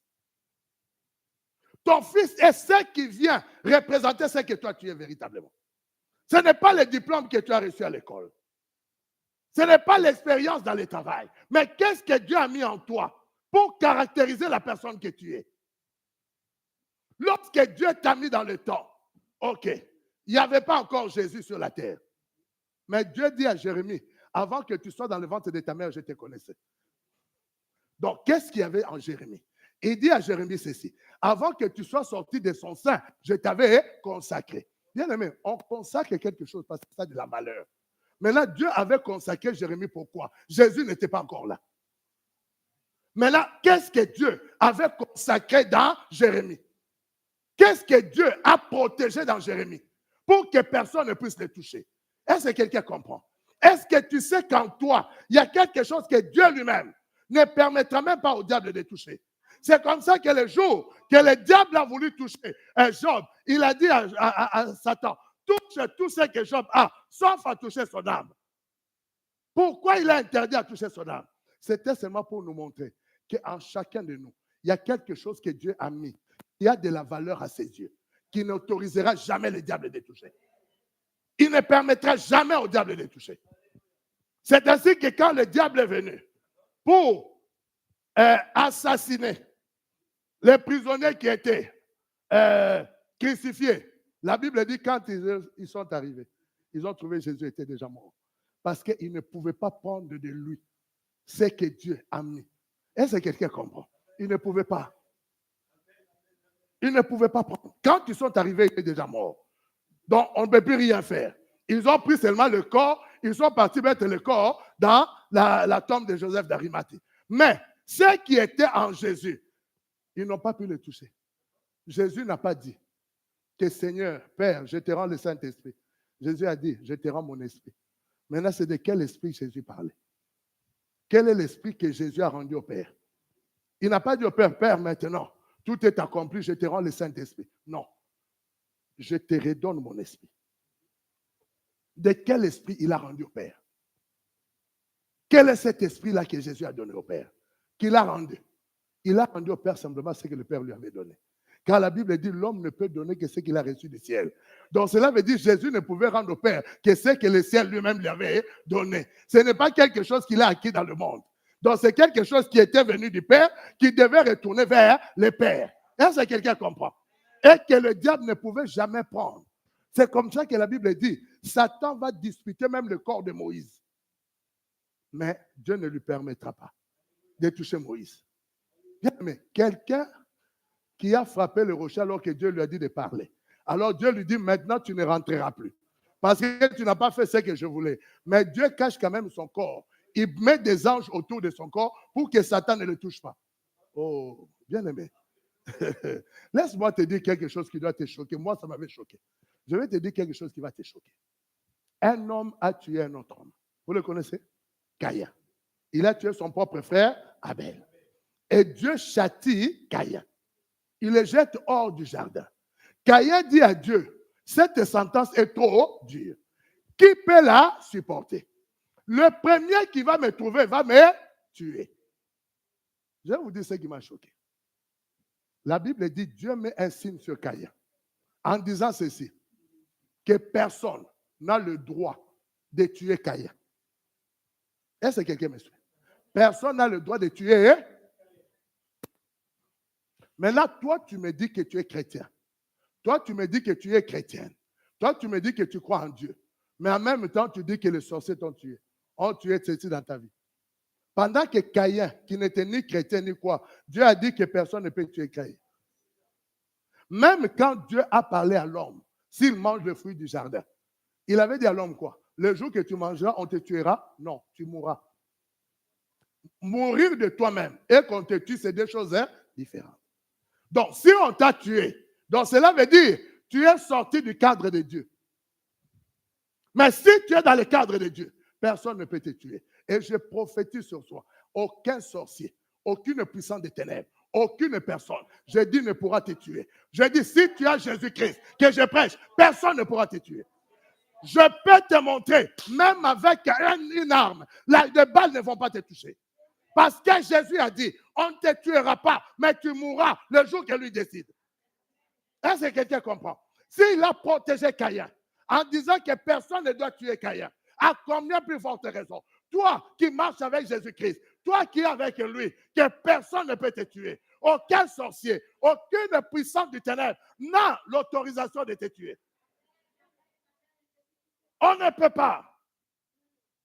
Ton fils est ce qui vient représenter ce que toi tu es véritablement. Ce n'est pas le diplôme que tu as reçu à l'école. Ce n'est pas l'expérience dans le travail. Mais qu'est-ce que Dieu a mis en toi pour caractériser la personne que tu es? Lorsque Dieu t'a mis dans le temps, ok, il n'y avait pas encore Jésus sur la terre. Mais Dieu dit à Jérémie, avant que tu sois dans le ventre de ta mère, je te connaissais. Donc, qu'est-ce qu'il y avait en Jérémie? Il dit à Jérémie ceci, avant que tu sois sorti de son sein, je t'avais consacré. Bien aimé, on consacre quelque chose parce que c'est de la valeur. Mais là, Dieu avait consacré Jérémie pourquoi? Jésus n'était pas encore là. Mais là, qu'est-ce que Dieu avait consacré dans Jérémie? Qu'est-ce que Dieu a protégé dans Jérémie pour que personne ne puisse le toucher? Est-ce que quelqu'un comprend? Est-ce que tu sais qu'en toi, il y a quelque chose que Dieu lui-même ne permettra même pas au diable de toucher? C'est comme ça que le jour que le diable a voulu toucher Job, il a dit à Satan, touche tout ce que Job a, sauf à toucher son âme. Pourquoi il a interdit à toucher son âme? C'était seulement pour nous montrer qu'en chacun de nous, il y a quelque chose que Dieu a mis. Il y a de la valeur à ses yeux, qui n'autorisera jamais le diable de toucher. Il ne permettra jamais au diable de toucher. C'est ainsi que quand le diable est venu pour assassiner les prisonniers qui étaient crucifiés, la Bible dit quand ils sont arrivés, ils ont trouvé Jésus était déjà mort. Parce qu'ils ne pouvaient pas prendre de lui ce que Dieu a mis. Est-ce que quelqu'un comprend? Ils ne pouvaient pas. Ils ne pouvaient pas prendre. Quand ils sont arrivés, il était déjà mort. Donc, on ne peut plus rien faire. Ils ont pris seulement le corps, ils sont partis mettre le corps dans la tombe de Joseph d'Arimathie. Mais ceux qui étaient en Jésus, ils n'ont pas pu le toucher. Jésus n'a pas dit que Seigneur, Père, je te rends le Saint-Esprit. Jésus a dit, je te rends mon esprit. Maintenant, c'est de quel esprit Jésus parlait? Quel est l'esprit que Jésus a rendu au Père? Il n'a pas dit au Père, Père, maintenant, tout est accompli, je te rends le Saint-Esprit. Non. Je te redonne mon esprit. De quel esprit il a rendu au Père? Quel est cet esprit-là que Jésus a donné au Père? Qu'il a rendu? Il a rendu au Père simplement ce que le Père lui avait donné. Car la Bible dit l'homme ne peut donner que ce qu'il a reçu du ciel. Donc cela veut dire que Jésus ne pouvait rendre au Père que ce que le ciel lui-même lui avait donné. Ce n'est pas quelque chose qu'il a acquis dans le monde. Donc c'est quelque chose qui était venu du Père, qui devait retourner vers le Père. Est-ce que quelqu'un comprend? Et que le diable ne pouvait jamais prendre. C'est comme ça que la Bible dit, Satan va disputer même le corps de Moïse. Mais Dieu ne lui permettra pas de toucher Moïse. Bien, mais quelqu'un qui a frappé le rocher alors que Dieu lui a dit de parler. Alors Dieu lui dit, maintenant tu ne rentreras plus. Parce que tu n'as pas fait ce que je voulais. Mais Dieu cache quand même son corps. Il met des anges autour de son corps pour que Satan ne le touche pas. Oh, bien aimé. Laisse-moi te dire quelque chose qui doit te choquer. Moi, ça m'avait choqué. Je vais te dire quelque chose qui va te choquer. Un homme a tué un autre homme. Vous le connaissez? Caïn. Il a tué son propre frère, Abel. Et Dieu châtie Caïn. Il le jette hors du jardin. Caïn dit à Dieu, cette sentence est trop dure. Qui peut la supporter? Le premier qui va me trouver va me tuer. Je vais vous dire ce qui m'a choqué. La Bible dit, Dieu met un signe sur Caïn en disant ceci, que personne n'a le droit de tuer Caïn. Est-ce que quelqu'un me suit? Personne n'a le droit de tuer. Mais là, toi, tu me dis que tu es chrétien. Toi, tu me dis que tu es chrétienne. Toi, tu me dis que tu crois en Dieu. Mais en même temps, tu dis que les sorciers t'ont tué. Ont tué ceci dans ta vie. Pendant que Caïn, qui n'était ni chrétien ni quoi, Dieu a dit que personne ne peut tuer Caïn. Même quand Dieu a parlé à l'homme, s'il mange le fruit du jardin, il avait dit à l'homme quoi? Le jour que tu mangeras, on te tuera? Non, tu mourras. Mourir de toi-même et qu'on te tue, c'est deux choses différentes. Donc, si on t'a tué, donc cela veut dire tu es sorti du cadre de Dieu. Mais si tu es dans le cadre de Dieu, personne ne peut te tuer. Et je prophétise sur toi, aucun sorcier, aucune puissance des ténèbres, aucune personne, je dis, ne pourra te tuer. Je dis, si tu as Jésus-Christ, que je prêche, personne ne pourra te tuer. Je peux te montrer, même avec une arme, les balles ne vont pas te toucher. Parce que Jésus a dit, on ne te tuera pas, mais tu mourras le jour que lui décide. Est-ce que quelqu'un comprend? S'il a protégé Caïn, en disant que personne ne doit tuer Caïn, à combien plus forte raison? Toi qui marches avec Jésus-Christ, toi qui es avec lui, que personne ne peut te tuer. Aucun sorcier, aucune puissance du ténèbre n'a l'autorisation de te tuer. On ne peut pas.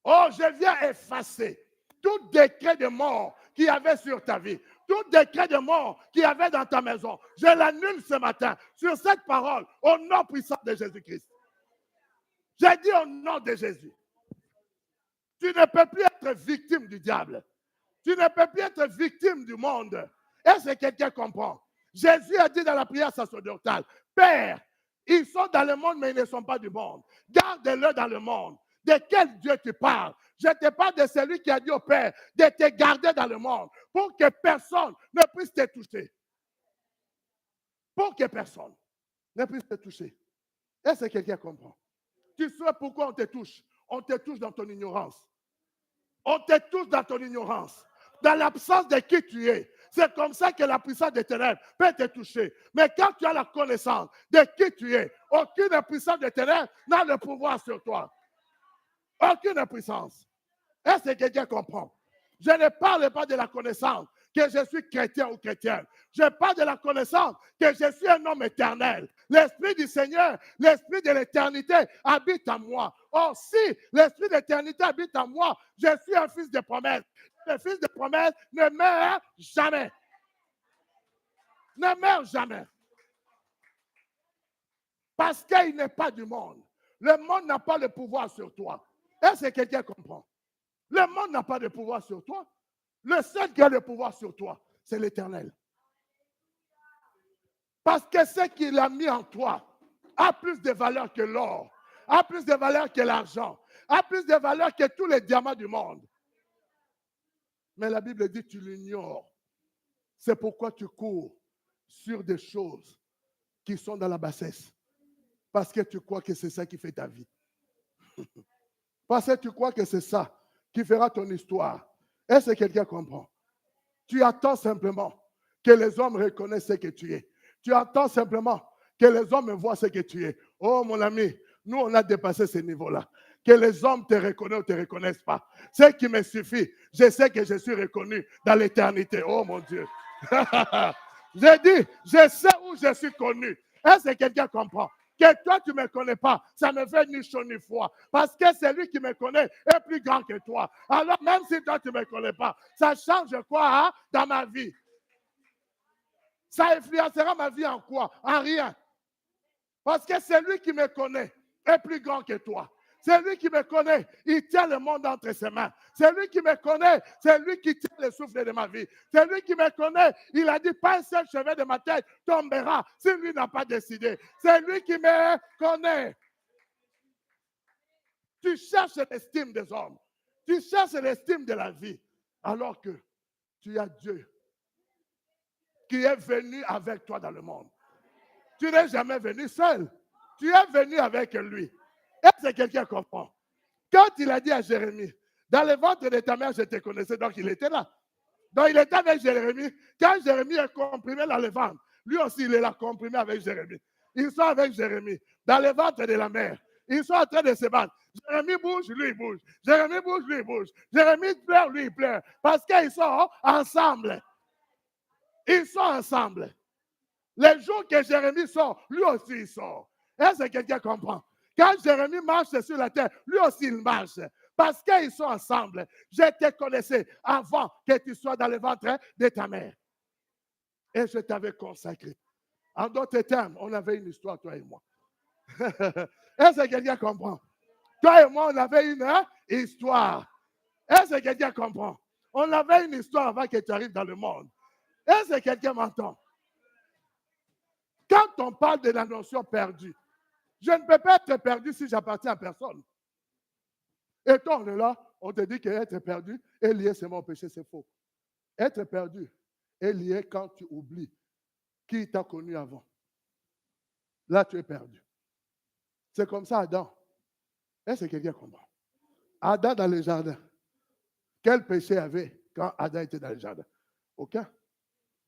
Oh, je viens effacer tout décret de mort qu'il y avait sur ta vie, tout décret de mort qu'il y avait dans ta maison. Je l'annule ce matin sur cette parole au nom puissant de Jésus-Christ. J'ai dit au nom de Jésus. Tu ne peux plus être victime du diable. Tu ne peux plus être victime du monde. Est-ce que quelqu'un comprend? Jésus a dit dans la prière sacerdotale, Père, ils sont dans le monde, mais ils ne sont pas du monde. Garde-le dans le monde. De quel Dieu tu parles? Je te parle de celui qui a dit au Père de te garder dans le monde pour que personne ne puisse te toucher. Pour que personne ne puisse te toucher. Est-ce que quelqu'un comprend? Tu sais pourquoi on te touche? On te touche dans ton ignorance. On te touche dans ton ignorance. Dans l'absence de qui tu es. C'est comme ça que la puissance des ténèbres peut te toucher. Mais quand tu as la connaissance de qui tu es, aucune puissance des ténèbres n'a le pouvoir sur toi. Aucune puissance. Est-ce que quelqu'un comprend? Je ne parle pas de la connaissance que je suis chrétien ou chrétienne. Je parle de la connaissance que je suis un homme éternel. L'Esprit du Seigneur, l'Esprit de l'éternité habite en moi. Or, si l'Esprit d'éternité habite en moi, je suis un fils de promesse. Le fils de promesse ne meurt jamais. Ne meurt jamais. Parce qu'il n'est pas du monde. Le monde n'a pas le pouvoir sur toi. Est-ce que quelqu'un comprend? Le monde n'a pas de pouvoir sur toi. Le seul qui a le pouvoir sur toi, c'est l'Éternel. Parce que ce qu'il a mis en toi a plus de valeur que l'or, a plus de valeur que l'argent, a plus de valeur que tous les diamants du monde. Mais la Bible dit tu l'ignores. C'est pourquoi tu cours sur des choses qui sont dans la bassesse. Parce que tu crois que c'est ça qui fait ta vie. Parce que tu crois que c'est ça qui fera ton histoire. Est-ce que quelqu'un comprend? Tu attends simplement que les hommes reconnaissent ce que tu es. Tu attends simplement que les hommes voient ce que tu es. Oh mon ami, nous on a dépassé ce niveau-là. Que les hommes te reconnaissent ou ne te reconnaissent pas. Ce qui me suffit, je sais que je suis reconnu dans l'éternité. Oh mon Dieu. J'ai dit, je sais où je suis connu. Est-ce que quelqu'un comprend? Que toi, tu ne me connais pas, ça ne fait ni chaud ni froid. Parce que celui qui me connaît est plus grand que toi. Alors, même si toi, tu ne me connais pas, ça change quoi hein, dans ma vie? Ça influencera ma vie en quoi? En rien. Parce que celui qui me connaît est plus grand que toi. Celui qui me connaît, il tient le monde entre ses mains. Celui qui me connaît, c'est lui qui tient le souffle de ma vie. Celui qui me connaît, il a dit, pas un seul cheveu de ma tête tombera si lui n'a pas décidé. C'est lui qui me connaît. Tu cherches l'estime des hommes. Tu cherches l'estime de la vie. Alors que tu as Dieu qui est venu avec toi dans le monde. Tu n'es jamais venu seul. Tu es venu avec lui. Est-ce que quelqu'un comprend? Quand il a dit à Jérémie, dans le ventre de ta mère, je te connaissais, donc il était là. Donc il était avec Jérémie. Quand Jérémie est comprimé dans le ventre, lui aussi il est là comprimé avec Jérémie. Ils sont avec Jérémie, dans le ventre de la mère. Ils sont en train de se battre. Jérémie bouge, lui il bouge. Jérémie bouge, lui il bouge. Jérémie pleure, lui il pleure. Parce qu'ils sont ensemble. Ils sont ensemble. Les jours que Jérémie sort, lui aussi il sort. Est-ce que quelqu'un comprend? Quand Jérémie marche sur la terre, lui aussi il marche. Parce qu'ils sont ensemble. Je te connaissais avant que tu sois dans le ventre de ta mère. Et je t'avais consacré. En d'autres termes, on avait une histoire, toi et moi. Est-ce que quelqu'un comprend? Toi et moi, on avait une histoire. Est-ce que quelqu'un comprend? On avait une histoire avant que tu arrives dans le monde. Est-ce que quelqu'un m'entend? Quand on parle de la notion perdue, je ne peux pas être perdu si j'appartiens à personne. Et toi, on est là, on te dit qu'être perdu est lié seulement au péché, c'est faux. Être perdu est lié quand tu oublies qui t'a connu avant. Là, tu es perdu. C'est comme ça, Adam. Est-ce que quelqu'un comprend? Adam dans le jardin. Quel péché avait quand Adam était dans le jardin? Aucun.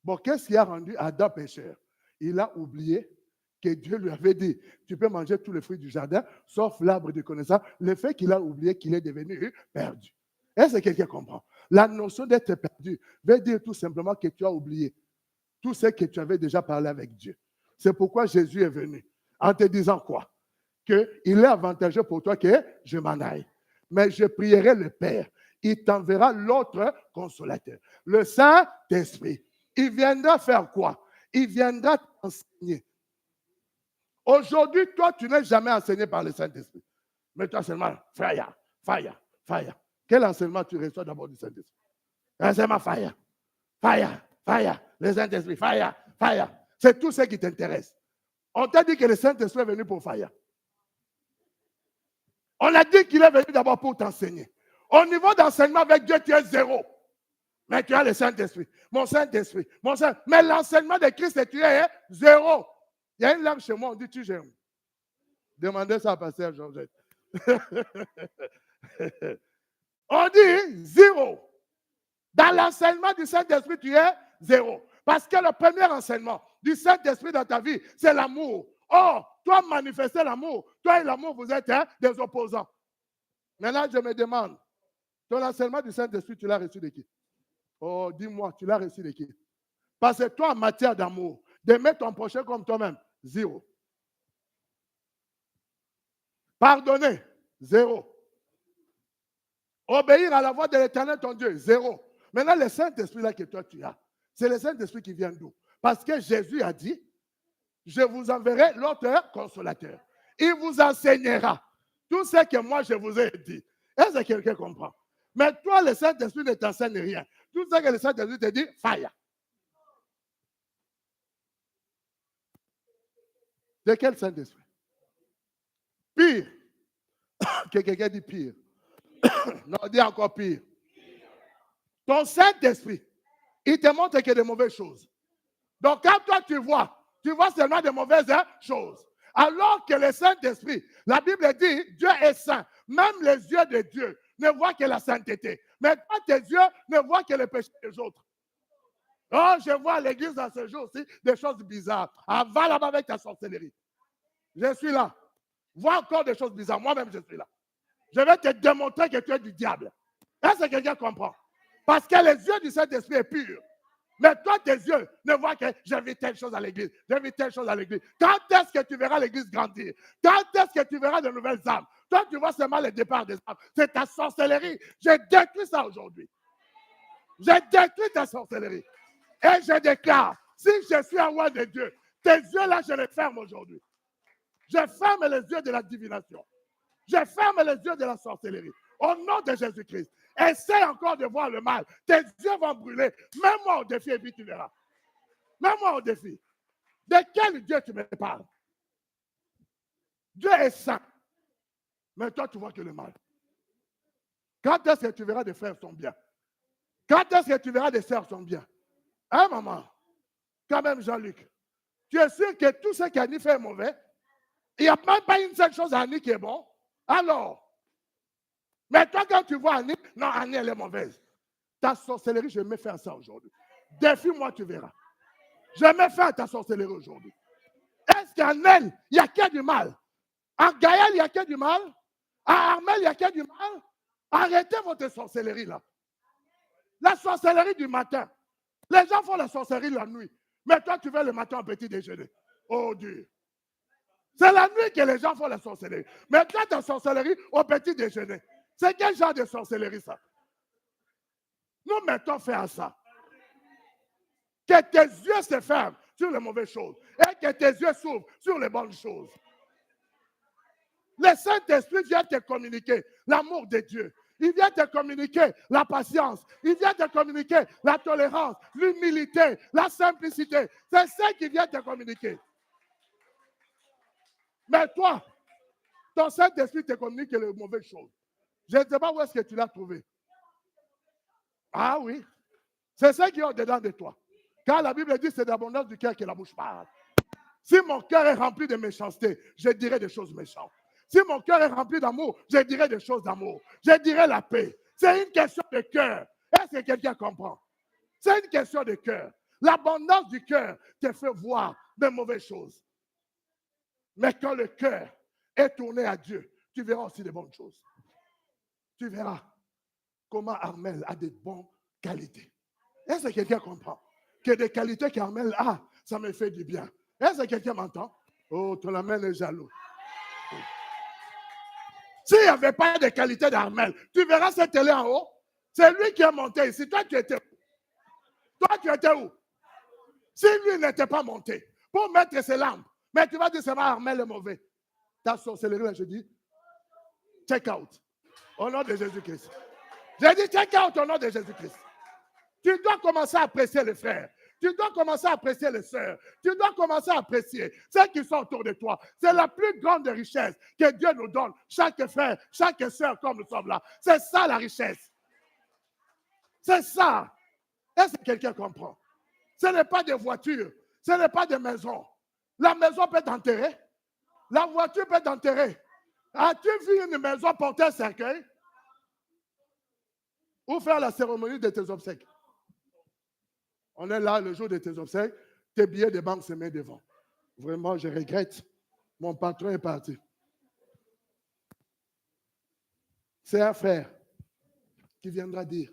Bon, qu'est-ce qui a rendu Adam pécheur? Il a oublié que Dieu lui avait dit, tu peux manger tous les fruits du jardin, sauf l'arbre de connaissance. Le fait qu'il a oublié qu'il est devenu perdu. Est-ce que quelqu'un comprend? La notion d'être perdu veut dire tout simplement que tu as oublié tout ce que tu avais déjà parlé avec Dieu. C'est pourquoi Jésus est venu. En te disant quoi? Qu'il est avantageux pour toi que je m'en aille. Mais je prierai le Père. Il t'enverra l'autre consolateur. Le Saint-Esprit. Il viendra faire quoi? Il viendra t'enseigner. Aujourd'hui, toi, tu n'es jamais enseigné par le Saint-Esprit. Mais toi seulement, fire, fire, fire. Quel enseignement tu reçois d'abord du Saint-Esprit? Enseignement fire, fire, fire. Le Saint-Esprit, fire, Fire. C'est tout ce qui t'intéresse. On t'a dit que le Saint-Esprit est venu pour fire. On a dit qu'il est venu d'abord pour t'enseigner. Au niveau d'enseignement avec Dieu, tu es zéro. Mais tu as le Saint-Esprit. Mon Saint-Esprit. Mais l'enseignement de Christ, tu es zéro. Il y a une lame chez moi, on dit tu j'aime. Demandez ça à Pasteur Georgette. On dit zéro. Dans l'enseignement du Saint-Esprit, tu es zéro. Parce que le premier enseignement du Saint-Esprit dans ta vie, c'est l'amour. Or, toi, manifester l'amour, toi et l'amour, vous êtes des opposants. Maintenant, je me demande, ton enseignement du Saint-Esprit, tu l'as reçu de qui? Oh, dis-moi, tu l'as reçu de qui? Parce que toi, en matière d'amour, d'aimer ton prochain comme toi-même, zéro. Pardonner, zéro. Obéir à la voix de l'Éternel, ton Dieu, zéro. Maintenant, le Saint-Esprit là que toi tu as, c'est le Saint-Esprit qui vient d'où? Parce que Jésus a dit, je vous enverrai l'autre consolateur. Il vous enseignera tout ce que moi je vous ai dit. Est-ce que quelqu'un comprend? Mais toi, le Saint-Esprit ne t'enseigne rien. Tout ce que le Saint-Esprit te dit, fire. De quel Saint-Esprit? Pire. Que quelqu'un dit pire. Non, dis encore pire. Ton Saint-Esprit, il te montre que de mauvaises choses. Donc, quand toi tu vois seulement de mauvaises choses. Alors que le Saint-Esprit, la Bible dit, Dieu est saint. Même les yeux de Dieu ne voient que la sainteté. Mais toi, tes yeux ne voient que le péché des autres. Oh, je vois à l'église dans ce jour-ci des choses bizarres. Ah, va là-bas avec ta sorcellerie. Je suis là. Vois encore des choses bizarres. Moi-même, je suis là. Je vais te démontrer que tu es du diable. Est-ce que quelqu'un comprend? Parce que les yeux du Saint-Esprit sont purs. Mais toi, tes yeux ne voient que j'ai vu telle chose à l'église, j'ai vu telle chose à l'église. Quand est-ce que tu verras l'église grandir? Quand est-ce que tu verras de nouvelles âmes? Toi, tu vois seulement le départ des âmes. C'est ta sorcellerie. J'ai détruit ça aujourd'hui. J'ai détruit ta sorcellerie. Et je déclare, si je suis un roi de Dieu, tes yeux-là, je les ferme aujourd'hui. Je ferme les yeux de la divination. Je ferme les yeux de la sorcellerie. Au nom de Jésus-Christ. Essaye encore de voir le mal. Tes yeux vont brûler. Mets-moi au défi et puis tu verras. Mets-moi au défi. De quel Dieu tu me parles? Dieu est saint. Mais toi, tu vois que le mal. Quand est-ce que tu verras des frères sont bien? Quand est-ce que tu verras des sœurs sont bien? Hein, maman? Quand même, Jean-Luc. Tu es sûr que tout ce qu'Annie fait est mauvais? Il n'y a même pas une seule chose à Annie qui est bon? Alors, mais toi, quand tu vois Annie, non, Annie, elle est mauvaise. Ta sorcellerie, je mets fin à ça aujourd'hui. Défie-moi, tu verras. Je mets fin à ta sorcellerie aujourd'hui. Est-ce qu'en elle, il n'y a que du mal? En Gaël, il n'y a que du mal? En Armel, il n'y a que du mal? Arrêtez votre sorcellerie là. La sorcellerie du matin. Les gens font la sorcellerie la nuit. Mais toi, tu veux le matin au petit déjeuner. Oh Dieu. C'est la nuit que les gens font la sorcellerie. Mais toi, ta sorcellerie au petit déjeuner. C'est quel genre de sorcellerie ça? Nous mettons fin à ça. Que tes yeux se ferment sur les mauvaises choses et que tes yeux s'ouvrent sur les bonnes choses. Le Saint-Esprit vient te communiquer l'amour de Dieu. Il vient te communiquer la patience. Il vient te communiquer la tolérance, l'humilité, la simplicité. C'est ça qu'il vient te communiquer. Mais toi, ton Saint-Esprit te communique les mauvaises choses. Je ne sais pas où est-ce que tu l'as trouvé. Ah oui. C'est ça qui est au-dedans de toi. Car la Bible dit c'est d'abondance du cœur que la bouche parle. Si mon cœur est rempli de méchanceté, je dirai des choses méchantes. Si mon cœur est rempli d'amour, je dirai des choses d'amour. Je dirai la paix. C'est une question de cœur. Est-ce que quelqu'un comprend? C'est une question de cœur. L'abondance du cœur te fait voir de mauvaises choses. Mais quand le cœur est tourné à Dieu, tu verras aussi de bonnes choses. Tu verras comment Armel a de bonnes qualités. Est-ce que quelqu'un comprend? Que des qualités qu'Armel a, ça me fait du bien. Est-ce que quelqu'un m'entend? Oh, ton Armel est jaloux. S'il n'y avait pas de qualité d'Armel, tu verras cette télé en haut. C'est lui qui est monté ici. Toi, tu étais où? Toi, tu étais où? Si lui n'était pas monté pour mettre ses lampes, mais tu vas dire c'est Armel est mauvais. Ta sorcellerie, là, je dis, check out. Au nom de Jésus-Christ. J'ai dit check out au nom de Jésus-Christ. Tu dois commencer à apprécier les frères. Tu dois commencer à apprécier les sœurs. Tu dois commencer à apprécier ceux qui sont autour de toi. C'est la plus grande richesse que Dieu nous donne. Chaque frère, chaque sœur, comme nous sommes là. C'est ça la richesse. C'est ça. Est-ce que quelqu'un comprend? Ce n'est pas des voitures. Ce n'est pas des maisons. La maison peut t'enterrer. La voiture peut t'enterrer. As-tu vu une maison porter un cercueil? Ou faire la cérémonie de tes obsèques? On est là le jour de tes obsèques, tes billets de banque se mettent devant. Vraiment, je regrette. Mon patron est parti. C'est un frère qui viendra dire,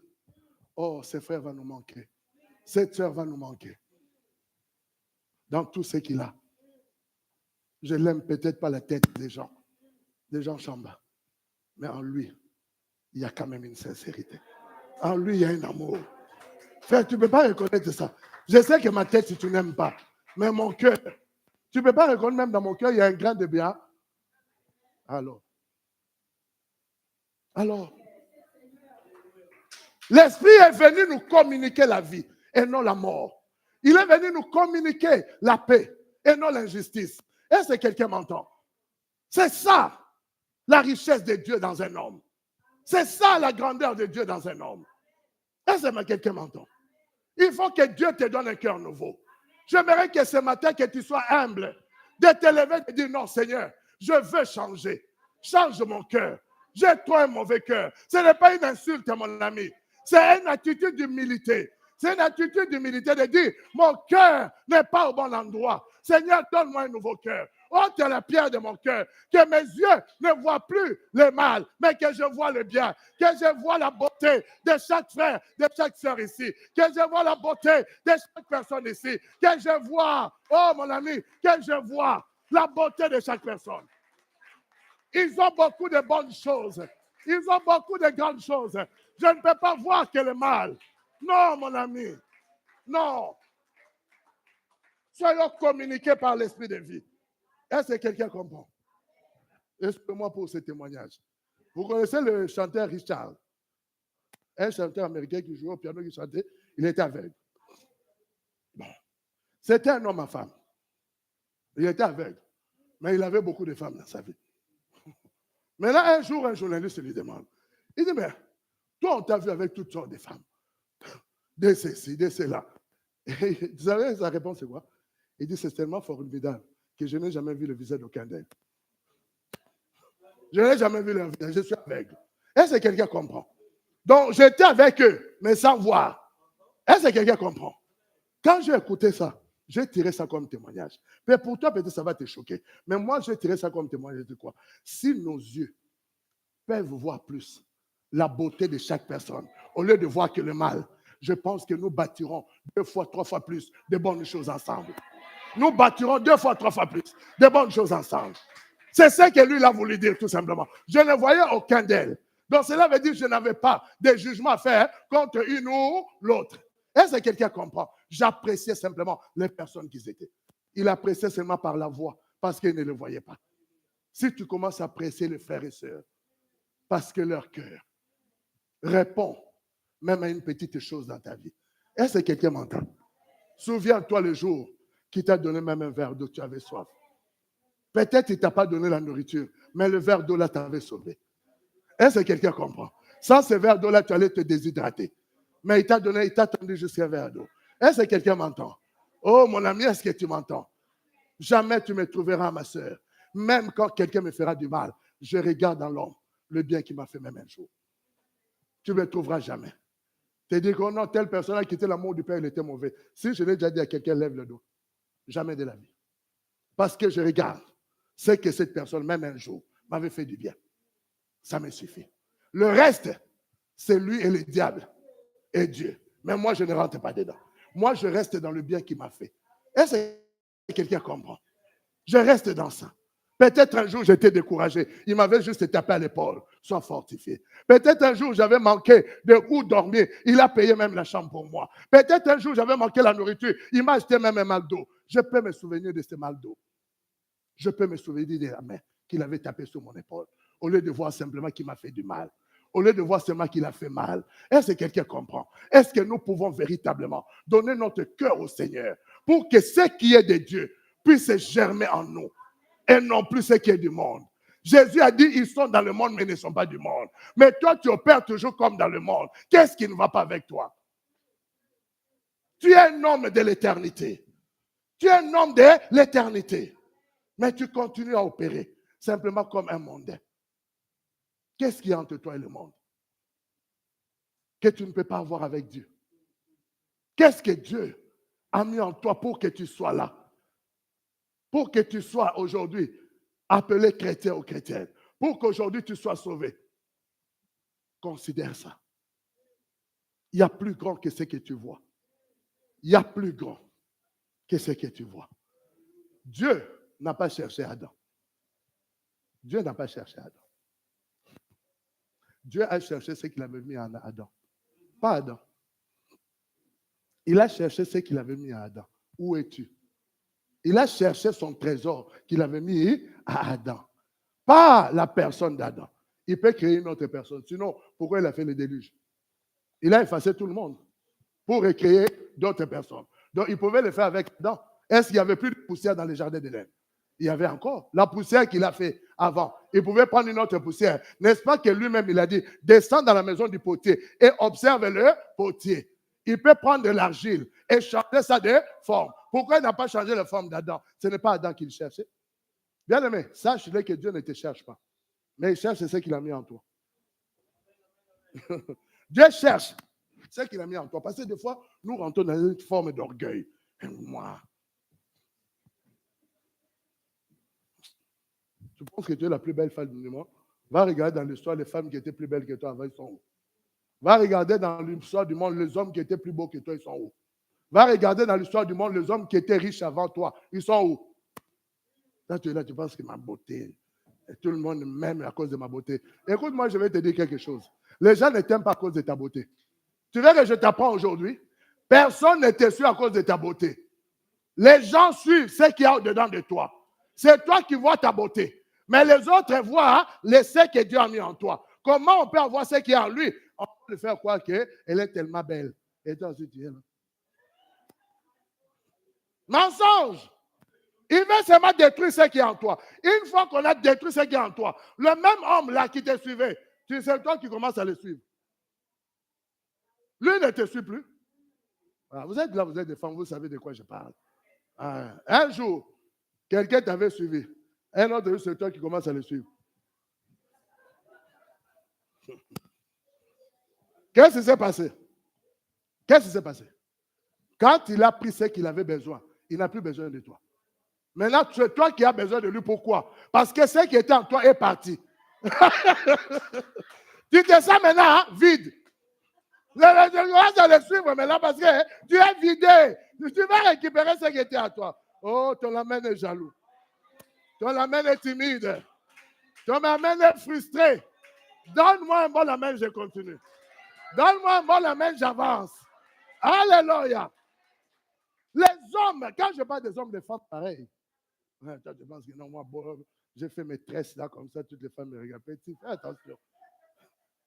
oh, ce frère va nous manquer. Cette sœur va nous manquer. Dans tout ce qu'il a. Je l'aime peut-être pas la tête des gens chamba. Mais en lui, il y a quand même une sincérité. En lui, il y a un amour. Frère, tu ne peux pas reconnaître ça. Je sais que ma tête, si tu n'aimes pas, mais mon cœur, tu ne peux pas reconnaître même dans mon cœur, il y a un grain de bien. Alors, l'Esprit est venu nous communiquer la vie et non la mort. Il est venu nous communiquer la paix et non l'injustice. Est-ce que quelqu'un m'entend? C'est ça la richesse de Dieu dans un homme. C'est ça la grandeur de Dieu dans un homme. Est-ce que quelqu'un m'entend? Il faut que Dieu te donne un cœur nouveau. J'aimerais que ce matin, que tu sois humble, de te lever et de dire non, Seigneur, je veux changer. Change mon cœur. J'ai trop un mauvais cœur. Ce n'est pas une insulte, mon ami. C'est une attitude d'humilité. C'est une attitude d'humilité de dire, mon cœur n'est pas au bon endroit. Seigneur, donne-moi un nouveau cœur. Ôte la pierre de mon cœur. Que mes yeux ne voient plus le mal, mais que je vois le bien. Que je vois la beauté de chaque frère, de chaque sœur ici. Que je vois la beauté de chaque personne ici. Que je vois, oh mon ami, que je vois la beauté de chaque personne. Ils ont beaucoup de bonnes choses. Ils ont beaucoup de grandes choses. Je ne peux pas voir que le mal. Non, mon ami. Non. Soyons communiqués par l'esprit de vie. Est-ce que quelqu'un comprend? Excusez-moi pour ce témoignage. Vous connaissez le chanteur Richard? Un chanteur américain qui jouait au piano, qui chantait. Il était aveugle. Bon. C'était un homme à femme. Il était aveugle. Mais il avait beaucoup de femmes dans sa vie. Mais là, un jour, un journaliste lui demande. Il dit, mais toi, on t'a vu avec toutes sortes de femmes. De ceci, de cela. Et vous savez, sa réponse, c'est quoi? Il dit, c'est tellement formidable que je n'ai jamais vu le visage d'aucun d'elles. Je n'ai jamais vu leur visage, je suis aveugle. Est-ce que quelqu'un comprend? Donc, j'étais avec eux, mais sans voir. Est-ce que quelqu'un comprend? Quand j'ai écouté ça, j'ai tiré ça comme témoignage. Mais pour toi, peut-être ça va te choquer. Mais moi, j'ai tiré ça comme témoignage de quoi? Si nos yeux peuvent voir plus la beauté de chaque personne, au lieu de voir que le mal, je pense que nous bâtirons 2 fois, 3 fois plus de bonnes choses ensemble. Nous bâtirons 2 fois, 3 fois plus de bonnes choses ensemble. C'est ce que lui il a voulu dire tout simplement. Je ne voyais aucun d'elles. Donc cela veut dire que je n'avais pas de jugement à faire contre une ou l'autre. Est-ce que quelqu'un comprend? J'appréciais simplement les personnes qu'ils étaient. Il appréciait seulement par la voix, parce qu'il ne le voyait pas. Si tu commences à apprécier les frères et sœurs, parce que leur cœur répond même à une petite chose dans ta vie. Est-ce que quelqu'un m'entend? Souviens-toi le jour qui t'a donné même un verre d'eau, tu avais soif. Peut-être qu'il ne t'a pas donné la nourriture, mais le verre d'eau là t'avait sauvé. Est-ce que quelqu'un comprend? Sans ce verre d'eau là, tu allais te déshydrater. Mais il t'a tendu jusqu'à un verre d'eau. Est-ce que quelqu'un m'entend? Oh mon ami, est-ce que tu m'entends? Jamais tu me trouveras, ma soeur. Même quand quelqu'un me fera du mal, je regarde dans l'homme le bien qu'il m'a fait même un jour. Tu ne me trouveras jamais. Tu dis que non, telle personne a quitté l'amour du Père, il était mauvais. Si je l'ai déjà dit à quelqu'un, lève le dos. Jamais de la vie. Parce que je regarde, c'est que cette personne, même un jour, m'avait fait du bien. Ça me suffit. Le reste, c'est lui et le diable et Dieu. Mais moi, je ne rentre pas dedans. Moi, je reste dans le bien qu'il m'a fait. Est-ce que quelqu'un comprend? Je reste dans ça. Peut-être un jour, j'étais découragé. Il m'avait juste tapé à l'épaule. Sois fortifié. Peut-être un jour, j'avais manqué de où dormir. Il a payé même la chambre pour moi. Peut-être un jour, j'avais manqué la nourriture. Il m'a acheté même un mal d'eau. Je peux me souvenir de ce mal d'eau. Je peux me souvenir de la main qu'il avait tapé sur mon épaule. Au lieu de voir simplement qu'il m'a fait du mal. au lieu de voir seulement qu'il a fait mal. Est-ce que quelqu'un comprend? Est-ce que nous pouvons véritablement donner notre cœur au Seigneur pour que ce qui est de Dieu puisse germer en nous et non plus ce qui est du monde? Jésus a dit, ils sont dans le monde, mais ils ne sont pas du monde. Mais toi, tu opères toujours comme dans le monde. Qu'est-ce qui ne va pas avec toi? Tu es un homme de l'éternité. Tu es un homme de l'éternité. Mais tu continues à opérer simplement comme un mondain. Qu'est-ce qui est entre toi et le monde que tu ne peux pas avoir avec Dieu? Qu'est-ce que Dieu a mis en toi pour que tu sois là? Pour que tu sois aujourd'hui appelé chrétien ou chrétienne. Pour qu'aujourd'hui tu sois sauvé. Considère ça. Il y a plus grand que ce que tu vois. Il y a plus grand que ce que tu vois. Dieu n'a pas cherché Adam. Dieu n'a pas cherché Adam. Dieu a cherché ce qu'il avait mis à Adam. Pas Adam. Il a cherché ce qu'il avait mis à Adam. Où es-tu? Il a cherché son trésor qu'il avait mis à Adam. Pas la personne d'Adam. Il peut créer une autre personne. Sinon, pourquoi il a fait le déluge? Il a effacé tout le monde pour recréer d'autres personnes. Donc, il pouvait le faire avec Adam. Est-ce qu'il n'y avait plus de poussière dans les jardins d'Éden? Il y avait encore la poussière qu'il a fait avant. Il pouvait prendre une autre poussière. N'est-ce pas que lui-même, il a dit, descends dans la maison du potier et observe le potier. Il peut prendre de l'argile et changer ça de forme. Pourquoi il n'a pas changé la forme d'Adam? Ce n'est pas Adam qu'il cherchait. Bien aimé, sache-le que Dieu ne te cherche pas. Mais il cherche ce qu'il a mis en toi. Dieu cherche ce qu'il a mis en toi. Parce que des fois, nous rentrons dans une forme d'orgueil. Moi, tu penses que tu es la plus belle femme du monde? Va regarder dans l'histoire les femmes qui étaient plus belles que toi avant, ils sont où? Va regarder dans l'histoire du monde les hommes qui étaient plus beaux que toi, ils sont où? Va regarder dans l'histoire du monde les hommes qui étaient riches avant toi, ils sont où? Là, tu es là, tu penses que ma beauté, et tout le monde m'aime à cause de ma beauté. Écoute-moi, je vais te dire quelque chose. Les gens ne t'aiment pas à cause de ta beauté. Tu veux que je t'apprends aujourd'hui? Personne ne te suit à cause de ta beauté. Les gens suivent ce qu'il y a au-dedans de toi. C'est toi qui vois ta beauté. Mais les autres voient ce que Dieu a mis en toi. Comment on peut avoir ce qu'il y a en lui? On peut lui faire croire qu'elle est tellement belle. Et toi aussi, tu es là. Mensonge! Il veut seulement détruire ce qui est en toi. Une fois qu'on a détruit ce qui est en toi, le même homme là qui te suivait, c'est toi qui commences à le suivre. Lui ne te suit plus. Alors, vous êtes là, vous êtes des femmes, vous savez de quoi je parle. Un jour, quelqu'un t'avait suivi. Un autre, c'est toi qui commence à le suivre. Qu'est-ce qui s'est passé? Qu'est-ce qui s'est passé? Quand il a pris ce qu'il avait besoin, il n'a plus besoin de toi. Maintenant, c'est toi qui as besoin de lui. Pourquoi? Parce que ce qui était en toi est parti. Tu te sens maintenant vide. Tu vas le suivre maintenant parce que tu es vidé. Tu vas récupérer ce qui était à toi. Oh, ton amène est jaloux. Ton amène est timide. Ton amène est frustré. Donne-moi un bon amène, je continue. Donne-moi un bon amène, j'avance. Alléluia. Les hommes, quand je parle des hommes, des femmes, pareil. Toi, tu penses que non, moi, bon, j'ai fait mes tresses là, comme ça, toutes les femmes me regardent. Petit, fais attention.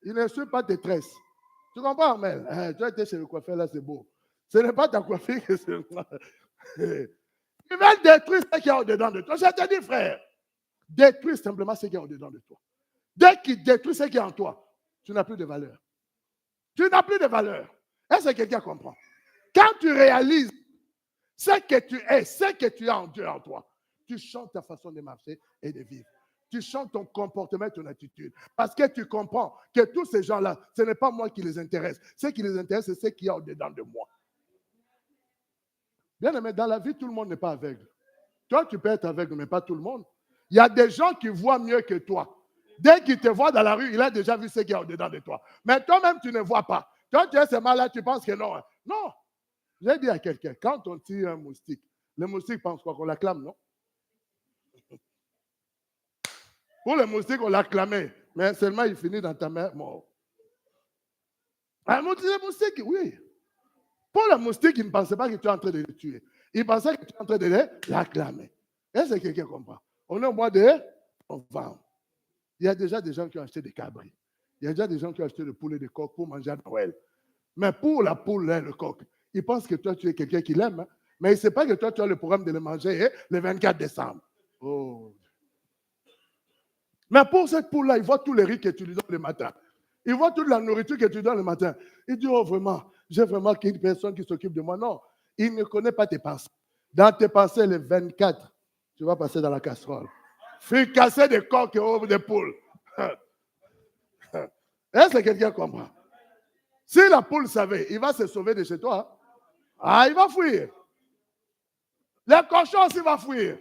Il ne suit pas tes tresses. Tu comprends, Mel? Tu as été chez le coiffeur, là, c'est beau. Ce n'est pas ta coiffure que c'est. Ils veulent détruire ce qu'il y a au-dedans de toi. Je te dis, frère, détruis simplement ce qu'il y a au-dedans de toi. Dès qu'il détruit ce qui est en toi, tu n'as plus de valeur. Tu n'as plus de valeur. Est-ce que quelqu'un comprend? Quand tu réalises ce que tu es, ce que tu as en Dieu en toi, tu changes ta façon de marcher et de vivre. Tu changes ton comportement et ton attitude. Parce que tu comprends que tous ces gens-là, ce n'est pas moi qui les intéresse. Ce qui les intéresse, c'est ce qu'il y a au-dedans de moi. Bien aimé, dans la vie, tout le monde n'est pas aveugle. Toi, tu peux être aveugle, mais pas tout le monde. Il y a des gens qui voient mieux que toi. Dès qu'il te voit dans la rue, il a déjà vu ce qu'il y a au-dedans de toi. Mais toi-même, tu ne vois pas. Toi, tu es seulement là, tu penses que non. Non. J'ai dit à quelqu'un, quand on tire un moustique, le moustique pense quoi? Qu'on l'acclame, non? Pour le moustique, on l'acclamait. Mais seulement il finit dans ta main mort. Un moustique, oui. Pour le moustique, il ne pensait pas que tu es en train de le tuer. Il pensait que tu es en train de l'acclamer. Est-ce que quelqu'un comprend? On est au mois de novembre. Il y a déjà des gens qui ont acheté des cabris. Il y a déjà des gens qui ont acheté le poulet de coq pour manger à Noël. Mais pour la poule et le coq, ils pensent que toi, tu es quelqu'un qui l'aime. Hein? Mais il ne sait pas que toi, tu as le programme de le manger le 24 décembre. Oh. Mais pour cette poule-là, il voit tous les riz que tu lui donnes le matin. Il voit toute la nourriture que tu donnes le matin. Il dit, oh vraiment, j'ai vraiment une personne qui s'occupe de moi. Non, il ne connaît pas tes pensées. Dans tes pensées, le 24, tu vas passer dans la casserole. Fricasser des coqs et des poules. Est-ce que quelqu'un comprend? Si la poule savait, il va se sauver de chez toi. Ah, il va fuir. Les cochons aussi vont fuir.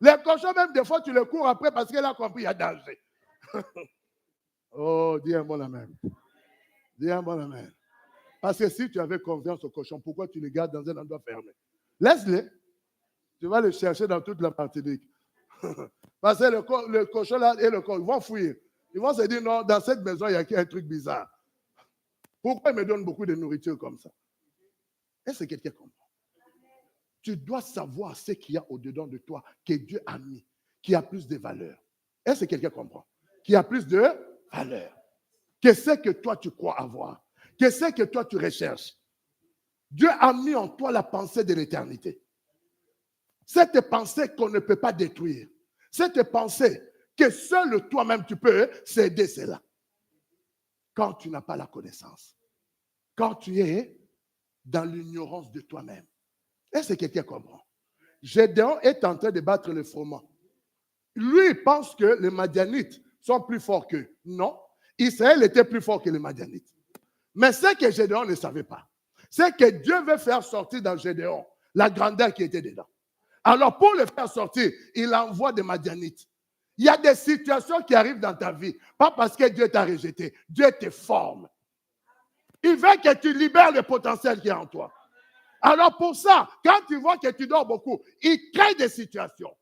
Les cochons, même des fois, tu les cours après parce qu'il a compris, il y a danger. Oh, dis un bon amen. Dis un bon amen. Parce que si tu avais confiance aux cochons, pourquoi tu les gardes dans un endroit fermé? Laisse-les. Tu vas les chercher dans toute la Martinique. Parce que le cochon là et le coq, ils vont fuir. Ils vont se dire, non, dans cette maison, il y a un truc bizarre. Pourquoi il me donne beaucoup de nourriture comme ça? Est-ce que quelqu'un comprend? Tu dois savoir ce qu'il y a au-dedans de toi, que Dieu a mis, qui a plus de valeur. Est-ce que quelqu'un comprend? Qui a plus de valeur. Que c'est que toi tu crois avoir. Que c'est que toi tu recherches. Dieu a mis en toi la pensée de l'éternité. Cette pensée qu'on ne peut pas détruire. Cette pensée que seul toi-même tu peux céder cela. Quand tu n'as pas la connaissance. Quand tu es dans l'ignorance de toi-même. Est-ce que quelqu'un comprend? Gédéon est en train de battre le froment. Lui, il pense que les Madianites sont plus forts qu'eux. Non, Israël était plus fort que les Madianites. Mais ce que Gédéon ne savait pas, c'est que Dieu veut faire sortir dans Gédéon la grandeur qui était dedans. Alors, pour le faire sortir, il envoie des Madianites. Il y a des situations qui arrivent dans ta vie, pas parce que Dieu t'a rejeté, Dieu te forme. Il veut que tu libères le potentiel qui est en toi. Alors pour ça, quand tu vois que tu dors beaucoup, il crée des situations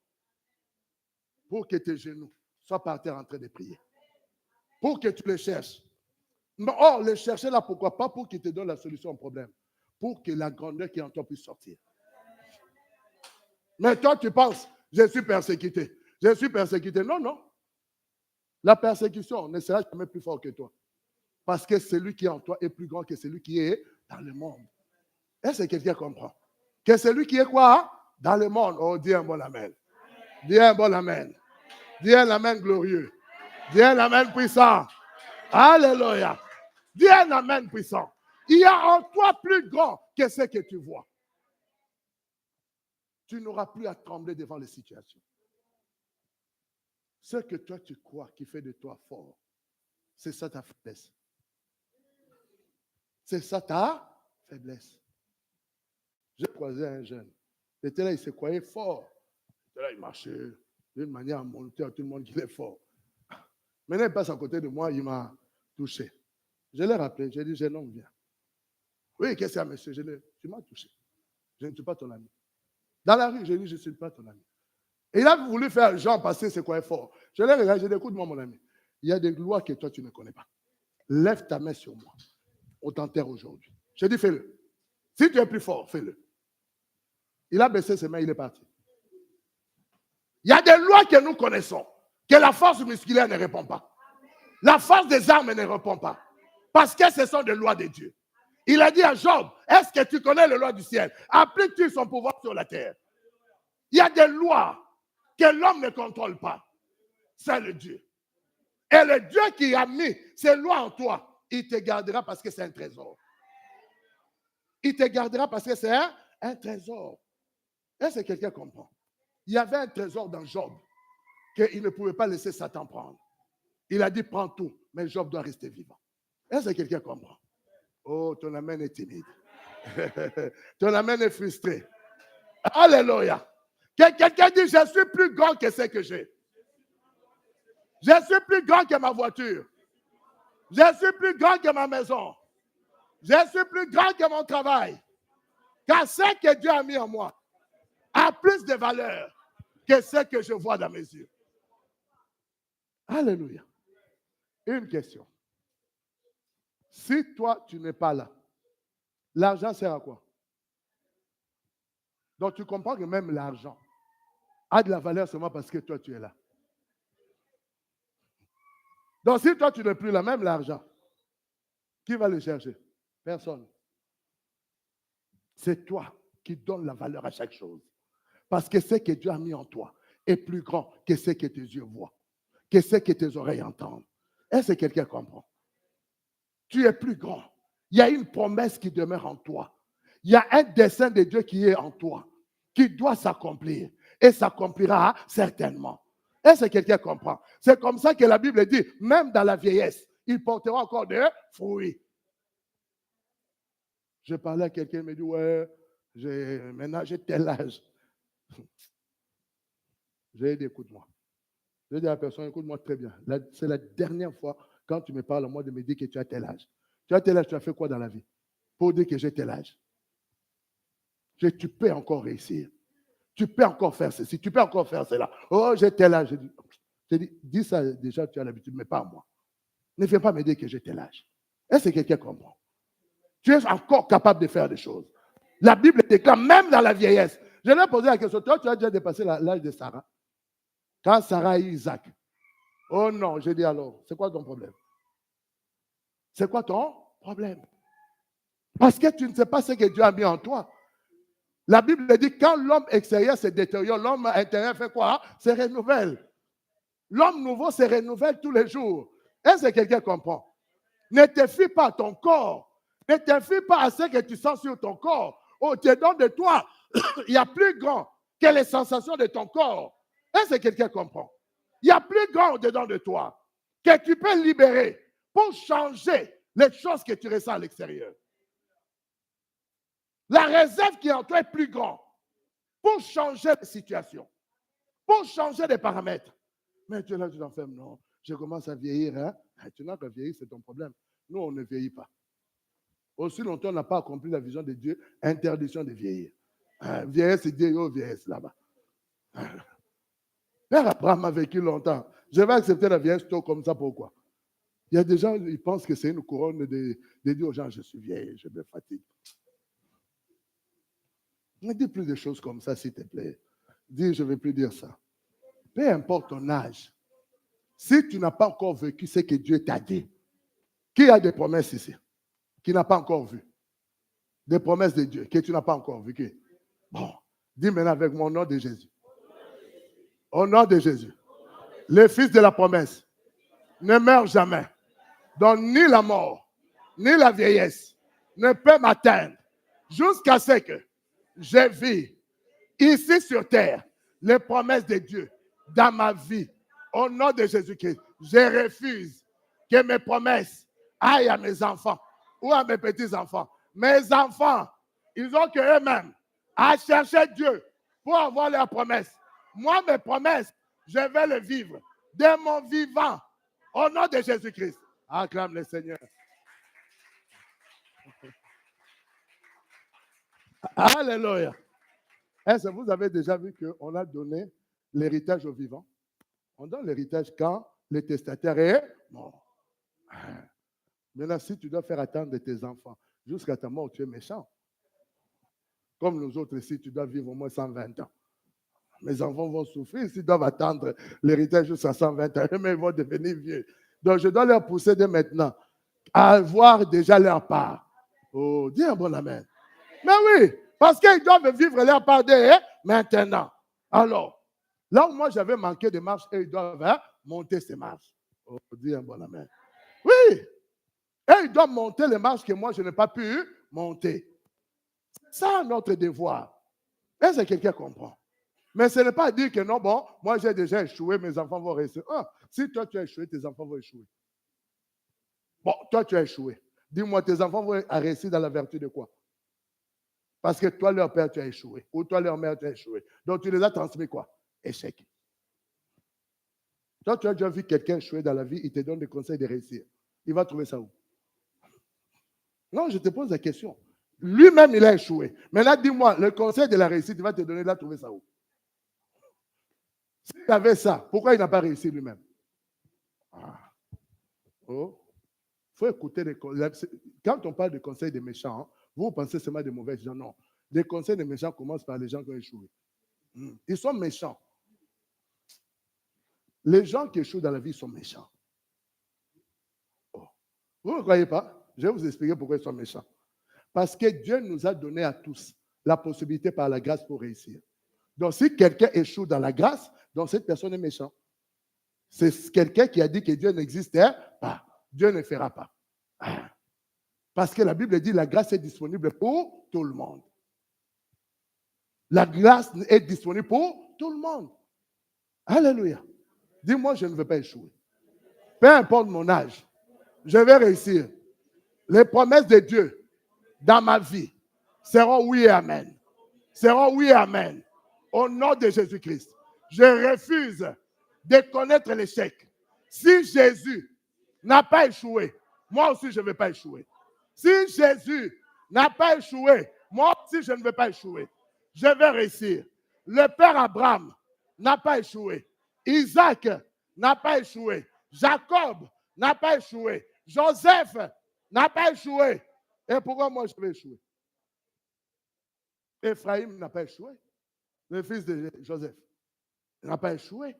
pour que tes genoux soient par terre en train de prier. Pour que tu les cherches. Or, les chercher là, pourquoi? Pas pour qu'il te donne la solution au problème. Pour que la grandeur qui est en toi puisse sortir. Mais toi, tu penses, je suis persécuté. Je suis persécuté. Non, non. La persécution ne sera jamais plus fort que toi. Parce que celui qui est en toi est plus grand que celui qui est dans le monde. Est-ce que quelqu'un comprend? Que celui qui est quoi? Dans le monde. Oh, dis un bon amen. Dis un bon amen. Dis un amen glorieux. Dis un amen puissant. Alléluia. Dis un amen puissant. Il y a en toi plus grand que ce que tu vois. Tu n'auras plus à trembler devant les situations. Ce que toi tu crois qui fait de toi fort, c'est ça ta faiblesse. C'est ça ta faiblesse. J'ai croisé un jeune. Il était là, il se croyait fort. Il était là, il marchait d'une manière à montrer à tout le monde qu'il est fort. Maintenant, il passe à côté de moi, il m'a touché. Je l'ai rappelé, j'ai dit, jeune homme, viens. Oui, qu'est-ce qu'il y a, monsieur? Tu m'as touché. Je ne suis pas ton ami. Dans la rue, j'ai dit, je ne suis pas ton ami. Et il a voulu faire genre passer c'est quoi fort. Je l'ai regardé, j'ai dit, écoute-moi, mon ami. Il y a des lois que toi, tu ne connais pas. Lève ta main sur moi. On t'enterre aujourd'hui. J'ai dit, fais-le. Si tu es plus fort, fais-le. Il a baissé ses mains, il est parti. Il y a des lois que nous connaissons, que la force musculaire ne répond pas. La force des armes ne répond pas. Parce que ce sont des lois de Dieu. Il a dit à Job, est-ce que tu connais les lois du ciel? Appliques-tu son pouvoir sur la terre? Il y a des lois que l'homme ne contrôle pas. C'est le Dieu. Et le Dieu qui a mis ces lois en toi, il te gardera parce que c'est un trésor. Il te gardera parce que c'est un trésor. Est-ce que quelqu'un comprend? Il y avait un trésor dans Job qu'il ne pouvait pas laisser Satan prendre. Il a dit, prends tout, mais Job doit rester vivant. Est-ce que quelqu'un comprend? Oh, ton amen est timide. Ton amen est frustré. Alléluia. Quelqu'un dit, je suis plus grand que ce que j'ai. Je suis plus grand que ma voiture. Je suis plus grand que ma maison. Je suis plus grand que mon travail. Car ce que Dieu a mis en moi a plus de valeur que ce que je vois dans mes yeux. Alléluia. Une question. Si toi, tu n'es pas là, l'argent sert à quoi? Donc, tu comprends que même l'argent a de la valeur seulement parce que toi, tu es là. Donc, si toi, tu n'es plus là, même l'argent, qui va le chercher? Personne. C'est toi qui donnes la valeur à chaque chose. Parce que ce que Dieu a mis en toi est plus grand que ce que tes yeux voient, que ce que tes oreilles entendent. Est-ce que quelqu'un comprend? Tu es plus grand. Il y a une promesse qui demeure en toi. Il y a un dessein de Dieu qui est en toi, qui doit s'accomplir. Et s'accomplira certainement. Est-ce que quelqu'un comprend? C'est comme ça que la Bible dit, même dans la vieillesse, il portera encore des fruits. Je parlais à quelqu'un, il me dit, ouais, maintenant j'ai tel âge. J'ai dit, écoute-moi. Je dis à la personne, écoute-moi très bien. C'est la dernière fois, quand tu me parles à moi, de me dire que tu as tel âge. Tu as tel âge, tu as fait quoi dans la vie? Pour dire que j'ai tel âge. Tu peux encore réussir. Tu peux encore faire ceci. Tu peux encore faire cela. Oh, j'ai tel âge. J'ai dit, dis ça déjà, tu as l'habitude, mais pas moi. Ne viens pas me dire que j'ai tel âge. Est-ce que quelqu'un comprend? Tu es encore capable de faire des choses. La Bible déclare, même dans la vieillesse. Je lui ai posé la question, toi, tu as déjà dépassé l'âge de Sarah. Quand Sarah a eu Isaac. Oh non, j'ai dit alors, c'est quoi ton problème? C'est quoi ton problème? Parce que tu ne sais pas ce que Dieu a mis en toi. La Bible dit, quand l'homme extérieur se détériore, l'homme intérieur fait quoi? Se renouvelle. L'homme nouveau se renouvelle tous les jours. Est-ce que quelqu'un comprend? Ne te fie pas à ton corps. Ne te fie pas à ce que tu sens sur ton corps. Au-dedans de toi, il y a plus grand que les sensations de ton corps. Est-ce que quelqu'un comprend? Il y a plus grand au-dedans de toi que tu peux libérer pour changer les choses que tu ressens à l'extérieur. La réserve qui est en toi est plus grande pour changer de situation, pour changer des paramètres. Mais tu es là, tu t'enfermes, non. Je commence à vieillir. Hein? Tu n'as qu'à vieillir, c'est ton problème. Nous, on ne vieillit pas. Aussi longtemps, on n'a pas accompli la vision de Dieu, interdiction de vieillir. Vieillesse, c'est Dieu, oh, vieillesse là-bas. Père Abraham a vécu longtemps. Je vais accepter la vieillesse tôt comme ça, pourquoi? Il y a des gens, ils pensent que c'est une couronne de dire aux gens, je suis vieille, je me fatigue. Ne dis plus des choses comme ça, s'il te plaît. Dis, je ne vais plus dire ça. Peu importe ton âge, si tu n'as pas encore vécu ce que Dieu t'a dit, qui a des promesses ici? Qui n'a pas encore vu? Des promesses de Dieu que tu n'as pas encore vécues. Bon, dis maintenant avec mon nom de Jésus. Au nom de Jésus. Le fils de la promesse ne meurt jamais. Donc ni la mort, ni la vieillesse ne peut m'atteindre jusqu'à ce que je vis ici sur terre les promesses de Dieu dans ma vie. Au nom de Jésus-Christ, je refuse que mes promesses aillent à mes enfants ou à mes petits-enfants. Mes enfants, ils ont que eux-mêmes à chercher Dieu pour avoir leurs promesses. Moi, mes promesses, je vais les vivre de mon vivant. Au nom de Jésus-Christ. Acclame le Seigneur. Alléluia. Est-ce que vous avez déjà vu qu'on a donné l'héritage aux vivants? On donne l'héritage quand le testataire est mort. Maintenant, si tu dois faire attendre tes enfants jusqu'à ta mort, tu es méchant. Comme nous autres ici, tu dois vivre au moins 120 ans. Mes enfants vont souffrir s'ils doivent attendre l'héritage jusqu'à 120 ans, mais ils vont devenir vieux. Donc, je dois leur pousser dès maintenant à avoir déjà leur part. Oh, dis un bon amen. Mais oui, parce qu'ils doivent vivre leur part dès maintenant. Alors, là où moi j'avais manqué de marche, et ils doivent monter ces marches. Oh, dis un bon amen. Oui, et ils doivent monter les marches que moi je n'ai pas pu monter. C'est ça notre devoir. Est-ce que quelqu'un comprend? Mais ce n'est pas dire que non, bon, moi j'ai déjà échoué, mes enfants vont rester. Ah, si toi tu as échoué, tes enfants vont échouer. Bon, toi tu as échoué. Dis-moi, tes enfants vont réussir dans la vertu de quoi? Parce que toi, leur père, tu as échoué. Ou toi, leur mère, tu as échoué. Donc tu les as transmis quoi? Échec. Toi, tu as déjà vu quelqu'un échouer dans la vie, il te donne des conseils de réussir. Il va trouver ça où? Non, je te pose la question. Lui-même, il a échoué. Maintenant, dis-moi, le conseil de la réussite, il va te donner, il a trouvé ça où? S'il avait ça, pourquoi il n'a pas réussi lui-même? Ah. Oh. Il faut écouter les conseils. Quand on parle de conseils des méchants, vous pensez seulement des mauvais gens. Non. Les conseils des méchants commencent par les gens qui ont échoué. Ils sont méchants. Les gens qui échouent dans la vie sont méchants. Vous ne croyez pas? Je vais vous expliquer pourquoi ils sont méchants. Parce que Dieu nous a donné à tous la possibilité par la grâce pour réussir. Donc, si quelqu'un échoue dans la grâce, donc cette personne est méchante. C'est quelqu'un qui a dit que Dieu n'existait pas. Dieu ne fera pas. Parce que la Bible dit que la grâce est disponible pour tout le monde. La grâce est disponible pour tout le monde. Alléluia. Dis-moi, je ne veux pas échouer. Peu importe mon âge, je vais réussir. Les promesses de Dieu dans ma vie seront oui et amen. Seront oui et amen. Au nom de Jésus-Christ. Je refuse de connaître l'échec. Si Jésus n'a pas échoué, moi aussi je ne vais pas échouer. Si Jésus n'a pas échoué, moi aussi je ne vais pas échouer. Je vais réussir. Le père Abraham n'a pas échoué. Isaac n'a pas échoué. Jacob n'a pas échoué. Joseph n'a pas échoué. Et pourquoi moi je vais échouer? Ephraim n'a pas échoué. Le fils de Joseph n'a pas échoué.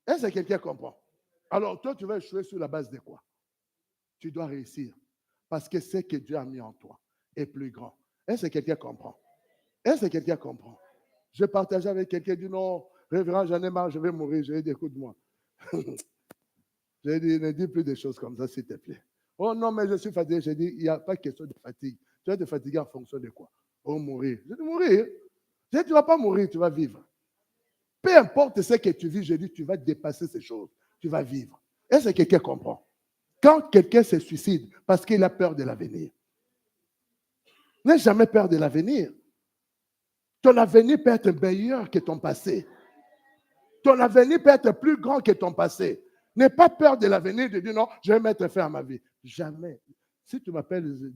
Est-ce que quelqu'un comprend? Alors toi, tu vas échouer sur la base de quoi? Tu dois réussir. Parce que ce que Dieu a mis en toi est plus grand. Est-ce que quelqu'un comprend? Est-ce que quelqu'un comprend? Je partageais avec quelqu'un qui dit non, révérend, j'en ai marre, je vais mourir. Je lui ai dit, écoute-moi. J'ai dit, ne dis plus des choses comme ça, s'il te plaît. Oh non, mais je suis fatigué. J'ai dit, il n'y a pas question de fatigue. Tu vas te fatiguer en fonction de quoi? Oh, mourir. J'ai dit, mourir. J'ai dit, tu ne vas pas mourir, tu vas vivre. Peu importe ce que tu vis, j'ai dit, tu vas dépasser ces choses. Tu vas vivre. Est-ce que quelqu'un comprend? Quand quelqu'un se suicide parce qu'il a peur de l'avenir, n'aie jamais peur de l'avenir. Ton avenir peut être meilleur que ton passé. Ton avenir peut être plus grand que ton passé. N'aie pas peur de l'avenir de dire non, je vais mettre fin à ma vie. Jamais. Si tu m'appelles,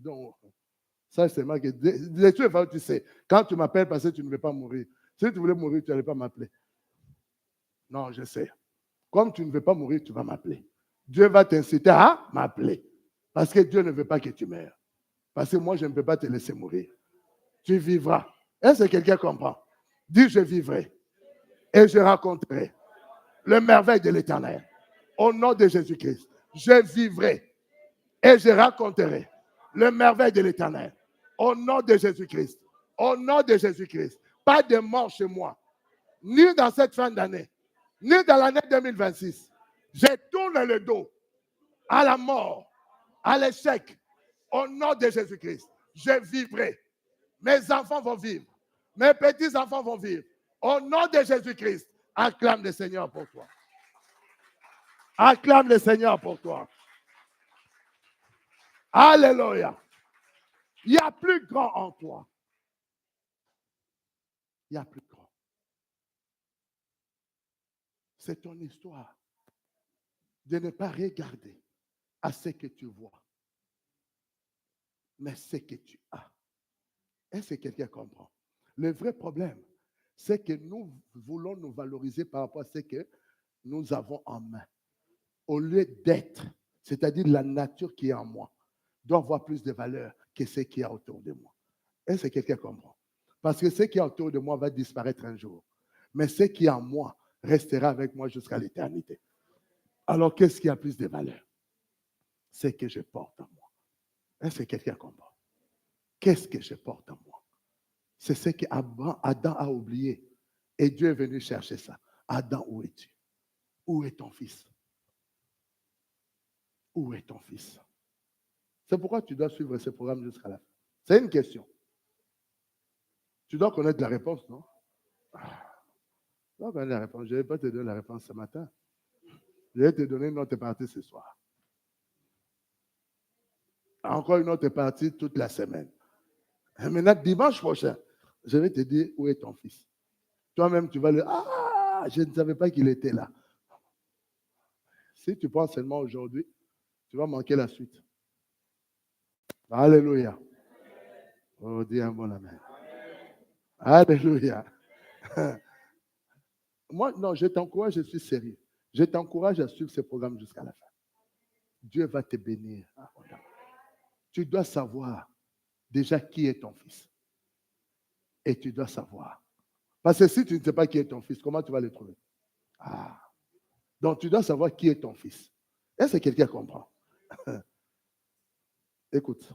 ça c'est moi qui. Tu sais, quand tu m'appelles parce que tu ne veux pas mourir. Si tu voulais mourir, tu n'allais pas m'appeler. Non, je sais. Comme tu ne veux pas mourir, tu vas m'appeler. Dieu va t'inciter à m'appeler. Parce que Dieu ne veut pas que tu meurs. Parce que moi, je ne peux pas te laisser mourir. Tu vivras. Est-ce que quelqu'un comprend? Dis, je vivrai. Et je raconterai le merveille de l'Éternel. Au nom de Jésus-Christ. Je vivrai. Et je raconterai le merveille de l'Éternel. Au nom de Jésus-Christ. Au nom de Jésus-Christ. Pas de mort chez moi. Ni dans cette fin d'année. Ni dans l'année 2026. Je tourne le dos à la mort, à l'échec. Au nom de Jésus-Christ. Je vivrai. Mes enfants vont vivre. Mes petits-enfants vont vivre. Au nom de Jésus-Christ, acclame le Seigneur pour toi. Acclame le Seigneur pour toi. Alléluia. Il y a plus grand en toi. Il y a plus grand. C'est ton histoire de ne pas regarder à ce que tu vois, mais ce que tu as. Est-ce que quelqu'un comprend? Le vrai problème, c'est que nous voulons nous valoriser par rapport à ce que nous avons en main. Au lieu d'être, c'est-à-dire la nature qui est en moi, doit avoir plus de valeur que ce qui est autour de moi. Est-ce que quelqu'un comprend? Parce que ce qui est autour de moi va disparaître un jour. Mais ce qui est en moi restera avec moi jusqu'à l'éternité. Alors, qu'est-ce qui a plus de valeur? Ce que je porte en moi. Est-ce que quelqu'un comprend? Qu'est-ce que je porte en moi? C'est ce qu'Adam a oublié. Et Dieu est venu chercher ça. Adam, où es-tu? Où est ton fils? Où est ton fils? C'est pourquoi tu dois suivre ce programme jusqu'à la fin. C'est une question. Tu dois connaître la réponse, non? Tu dois connaître la réponse. Je ne vais pas te donner la réponse ce matin. Je vais te donner une autre partie ce soir. Encore une autre partie toute la semaine. Et maintenant, dimanche prochain, je vais te dire où est ton fils. Toi-même, tu vas le dire, ah, je ne savais pas qu'il était là. Si tu penses seulement aujourd'hui, tu vas manquer la suite. Alléluia. Oh, dis un bon amen. Alléluia. Moi, non, je t'encourage, je suis sérieux. Je t'encourage à suivre ce programme jusqu'à la fin. Dieu va te bénir. Tu dois savoir déjà qui est ton fils. Et tu dois savoir. Parce que si tu ne sais pas qui est ton fils, comment tu vas le trouver? Ah. Donc tu dois savoir qui est ton fils. Est-ce que quelqu'un comprend? Écoute,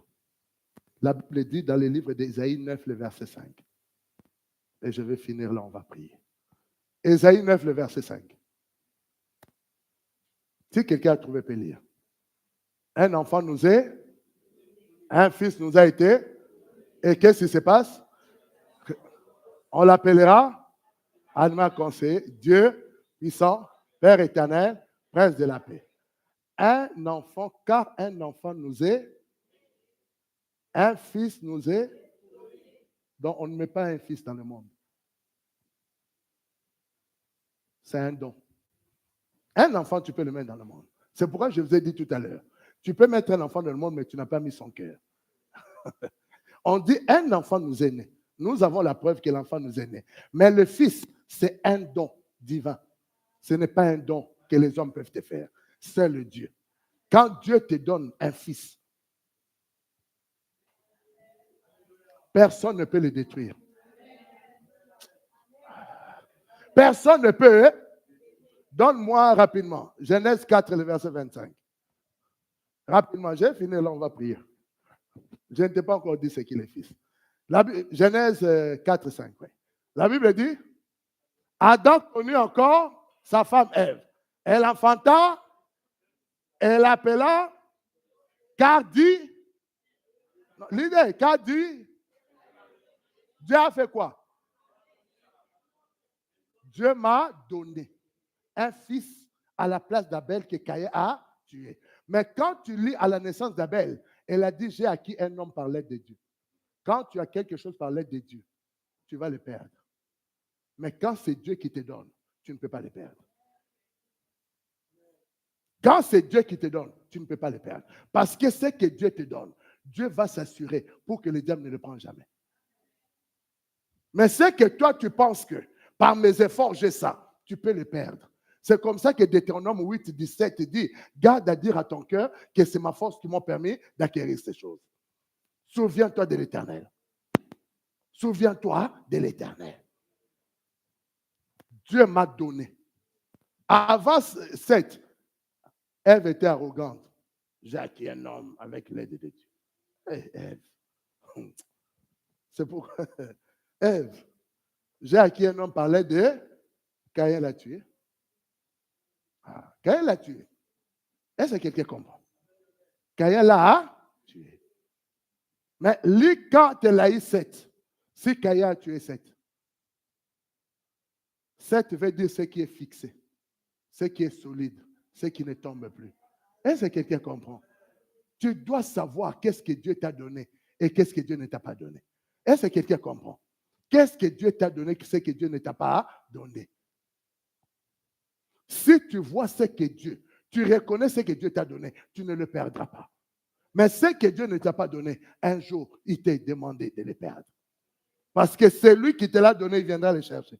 la Bible dit dans le livre d'Ésaïe 9, le verset 5. Et je vais finir là, on va prier. Ésaïe 9, le verset 5. Si quelqu'un a trouvé, peut lire. Un enfant nous est, un fils nous a été, et qu'est-ce qui se passe? On l'appellera Alma Conseil, Dieu puissant, Père éternel, Prince de la paix. Un enfant, car un enfant nous est, un fils nous est, donc on ne met pas un fils dans le monde. C'est un don. Un enfant, tu peux le mettre dans le monde. C'est pourquoi je vous ai dit tout à l'heure, tu peux mettre un enfant dans le monde, mais tu n'as pas mis son cœur. On dit un enfant nous est né. Nous avons la preuve que l'enfant nous est né. Mais le fils, c'est un don divin. Ce n'est pas un don que les hommes peuvent te faire. C'est le Dieu. Quand Dieu te donne un fils, personne ne peut le détruire. Personne ne peut. Donne-moi rapidement. Genèse 4, le verset 25. Rapidement, j'ai fini, là on va prier. Je ne t'ai pas encore dit ce qu'il est fils. Genèse 4, 5. Oui. La Bible dit, Adam connut encore sa femme Ève. Elle enfanta, elle l'appela, car dit, l'idée, car dit, Dieu a fait quoi? Dieu m'a donné un fils à la place d'Abel que Caïn a tué. Mais quand tu lis à la naissance d'Abel, elle a dit, j'ai acquis un homme par l'aide de Dieu. Quand tu as quelque chose par l'aide de Dieu, tu vas le perdre. Mais quand c'est Dieu qui te donne, tu ne peux pas le perdre. Quand c'est Dieu qui te donne, tu ne peux pas le perdre. Parce que ce que Dieu te donne, Dieu va s'assurer pour que le diable ne le prenne jamais. Mais ce que toi, tu penses que par mes efforts, j'ai ça, tu peux le perdre. C'est comme ça que Deutéronome 8, 17 dit, garde à dire à ton cœur que c'est ma force qui m'a permis d'acquérir ces choses. Souviens-toi de l'Éternel. Souviens-toi de l'Éternel. Dieu m'a donné. Avant 7, Ève était arrogante. J'ai acquis un homme avec l'aide de Dieu. Hey, Ève. C'est pourquoi, Ève, j'ai acquis un homme par l'aide de Caïn l'a tué. Ah, Caïn l'a tué. Est-ce que quelqu'un comprend? Caïn l'a tué. Mais lui, quand elle a eu 7, si Caïn a tué 7, 7 veut dire ce qui est fixé, ce qui est solide, ce qui ne tombe plus. Est-ce que quelqu'un comprend? Tu dois savoir qu'est-ce que Dieu t'a donné et qu'est-ce que Dieu ne t'a pas donné. Est-ce que quelqu'un comprend? Qu'est-ce que Dieu t'a donné et ce que Dieu ne t'a pas donné? Si tu vois ce que Dieu, tu reconnais ce que Dieu t'a donné, tu ne le perdras pas. Mais ce que Dieu ne t'a pas donné, un jour, il t'a demandé de le perdre. Parce que c'est lui qui te l'a donné, il viendra le chercher.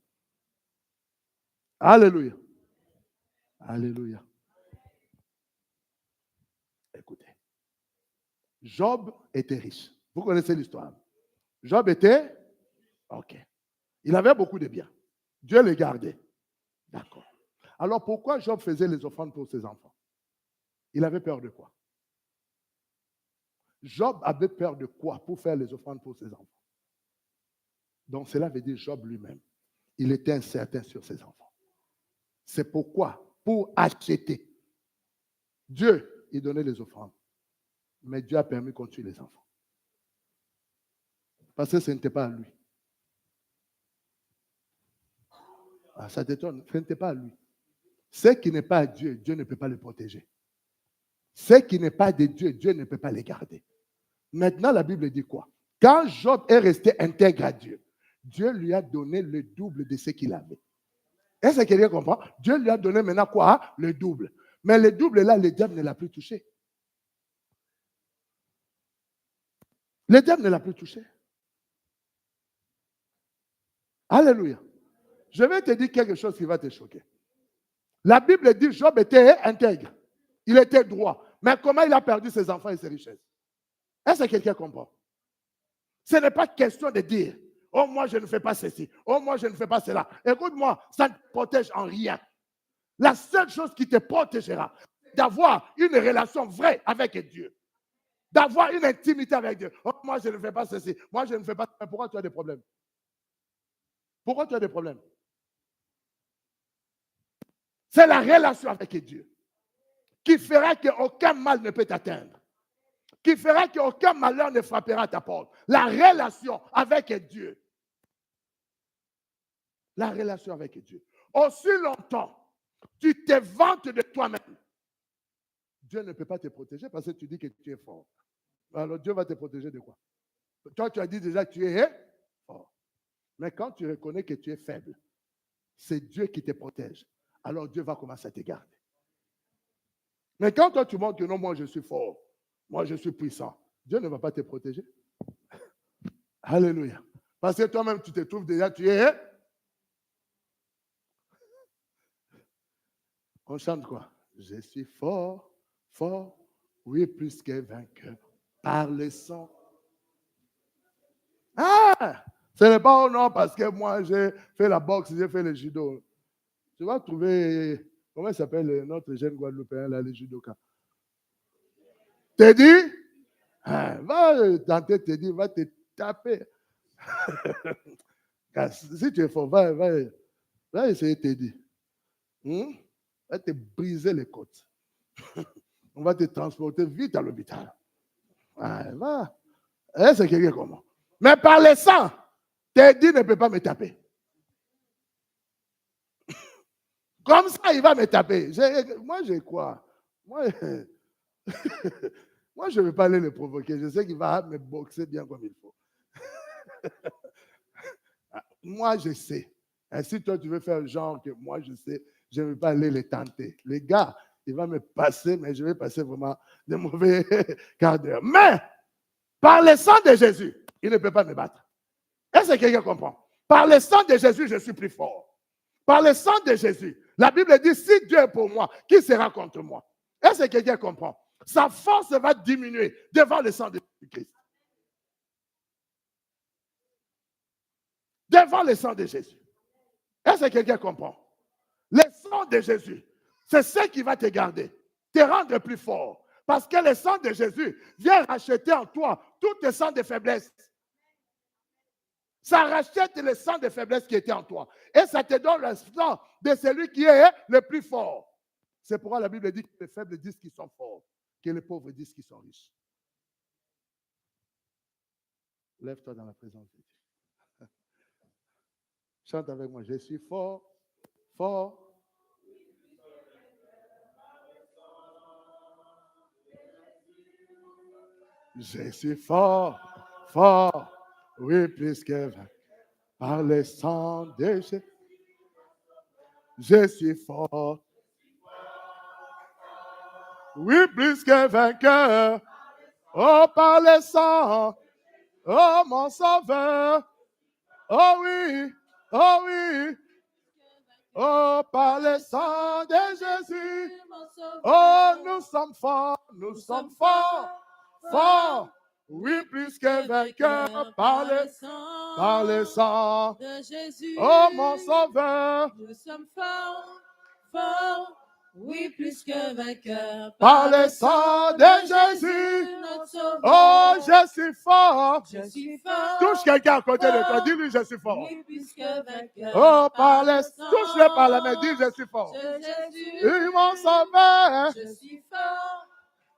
Alléluia. Alléluia. Écoutez. Job était riche. Vous connaissez l'histoire. Job était, ok. Il avait beaucoup de biens. Dieu les gardait. D'accord. Alors pourquoi Job faisait les offrandes pour ses enfants? Il avait peur de quoi? Job avait peur de quoi pour faire les offrandes pour ses enfants? Donc cela veut dire Job lui-même. Il était incertain sur ses enfants. C'est pourquoi, pour acheter, Dieu, il donnait les offrandes. Mais Dieu a permis qu'on tue les enfants. Parce que ce n'était pas à lui. Ah, ça t'étonne, ce n'était pas à lui. Ce qui n'est pas à Dieu, Dieu ne peut pas le protéger. Ce qui n'est pas de Dieu, Dieu ne peut pas les garder. Maintenant, la Bible dit quoi? Quand Job est resté intègre à Dieu, Dieu lui a donné le double de ce qu'il avait. Est-ce que quelqu'un comprend? Dieu lui a donné maintenant quoi? Le double. Mais le double là, le diable ne l'a plus touché. Le diable ne l'a plus touché. Alléluia. Je vais te dire quelque chose qui va te choquer. La Bible dit que Job était intègre. Il était droit. Mais comment il a perdu ses enfants et ses richesses? Est-ce que quelqu'un comprend? Ce n'est pas question de dire, oh moi je ne fais pas ceci, oh moi je ne fais pas cela. Écoute-moi, ça ne te protège en rien. La seule chose qui te protégera, c'est d'avoir une relation vraie avec Dieu. d'avoir une intimité avec Dieu. Oh, moi, je ne fais pas ceci. Moi, je ne fais pas ça. Pourquoi tu as des problèmes? Pourquoi tu as des problèmes? C'est la relation avec Dieu qui fera qu'aucun mal ne peut t'atteindre, qui fera qu'aucun malheur ne frappera ta porte. La relation avec Dieu. La relation avec Dieu. Aussi longtemps, tu te vantes de toi-même. Dieu ne peut pas te protéger parce que tu dis que tu es fort. Alors Dieu va te protéger de quoi? Toi, tu as dit déjà que tu es fort. Mais quand tu reconnais que tu es faible, c'est Dieu qui te protège. Alors Dieu va commencer à te garder. Mais quand toi tu montres que non, moi je suis fort, moi je suis puissant, Dieu ne va pas te protéger. Alléluia. Parce que toi-même tu te trouves déjà, tu es. On chante quoi? Je suis fort, fort, oui, plus que vainqueur, par le sang. Ah! Ce n'est pas non parce que moi j'ai fait la boxe, j'ai fait le judo. Tu vas trouver, comment il s'appelle notre jeune Guadeloupéen là, le judoka? Teddy? Va tenter Teddy, va te taper. Si tu es fort, va essayer Teddy. Va te briser les côtes. On va te transporter vite à l'hôpital. Va. C'est quelqu'un comment? Mais par le sang, Teddy ne peut pas me taper. Comme ça, il va me taper. Moi, je crois. Moi, je ne vais pas aller le provoquer. Je sais qu'il va me boxer bien comme il faut. Moi, je sais. Et si toi, tu veux faire genre que moi, je sais, je ne vais pas aller les tenter. Les gars, il va me passer, mais je vais passer vraiment de mauvais quart d'heure. Mais, par le sang de Jésus, il ne peut pas me battre. Est-ce que quelqu'un comprend? Par le sang de Jésus, je suis plus fort. Par le sang de Jésus, la Bible dit, si Dieu est pour moi, qui sera contre moi? Est-ce que quelqu'un comprend? Sa force va diminuer devant le sang de Jésus-Christ. Devant le sang de Jésus. Est-ce que quelqu'un comprend? Le sang de Jésus, c'est ce qui va te garder, te rendre plus fort. Parce que le sang de Jésus vient racheter en toi tous tes sangs de faiblesse. Ça rachète le sang de faiblesse qui était en toi. Et ça te donne le sang de celui qui est le plus fort. C'est pourquoi la Bible dit que les faibles disent qu'ils sont forts, que les pauvres disent qu'ils sont riches. Lève-toi dans la présence de Dieu. Chante avec moi. Je suis fort, fort. Je suis fort, fort. Oui, plus que vainqueur. Par le sang de Jésus. Je suis fort. Oui, plus que vainqueur. Oh, par le sang. Oh, mon sauveur. Oh oui, oh oui. Oh, par le sang de Jésus. Oh, nous sommes forts, nous sommes forts, forts. Oui, plus que vainqueurs par le sang de Jésus. Oh, mon sauveur. Nous sommes forts, forts. Oui, plus que vainqueurs Par le sang de Jésus. Oh, je suis fort. Je suis fort. Touche quelqu'un à côté de toi. Dis-lui, je suis fort. Oui, plus que vainqueur. Oh, touche-le par la main. Dis, je suis fort. Jésus. Mon sauveur. Je suis fort,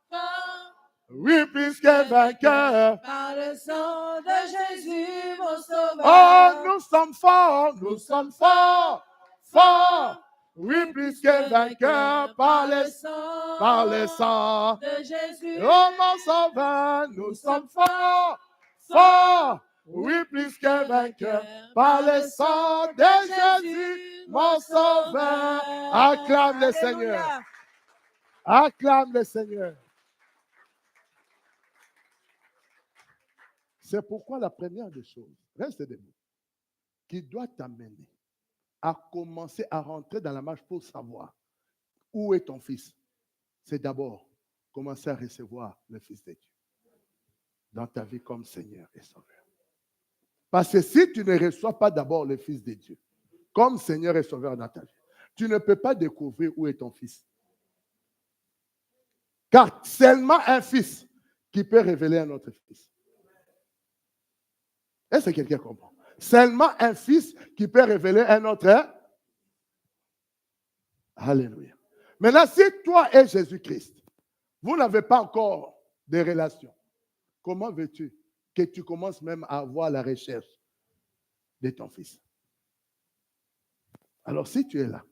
fort. Oui, plus que vainqueur. Par le sang de Jésus, mon sauveur. Oh, nous sommes forts. Nous sommes forts, forts. Oui, plus que vainqueur par le sang de Jésus. Oh, mon sauveur, nous sommes forts, forts. Oui, plus que vainqueur par le sang de Jésus, mon sauveur. Acclame le Seigneur. Acclame le Seigneur. C'est pourquoi la première des choses, reste debout, qui doit t'amener à commencer à rentrer dans la marche pour savoir où est ton fils. C'est d'abord commencer à recevoir le Fils de Dieu dans ta vie comme Seigneur et Sauveur. Parce que si tu ne reçois pas d'abord le Fils de Dieu comme Seigneur et Sauveur dans ta vie, tu ne peux pas découvrir où est ton fils. Car seulement un fils qui peut révéler un autre fils. Est-ce que quelqu'un comprend? Seulement un fils qui peut révéler un autre. Alléluia. Maintenant, si toi et Jésus-Christ, vous n'avez pas encore de relations, comment veux-tu que tu commences même à avoir la recherche de ton fils? Alors, si tu es là,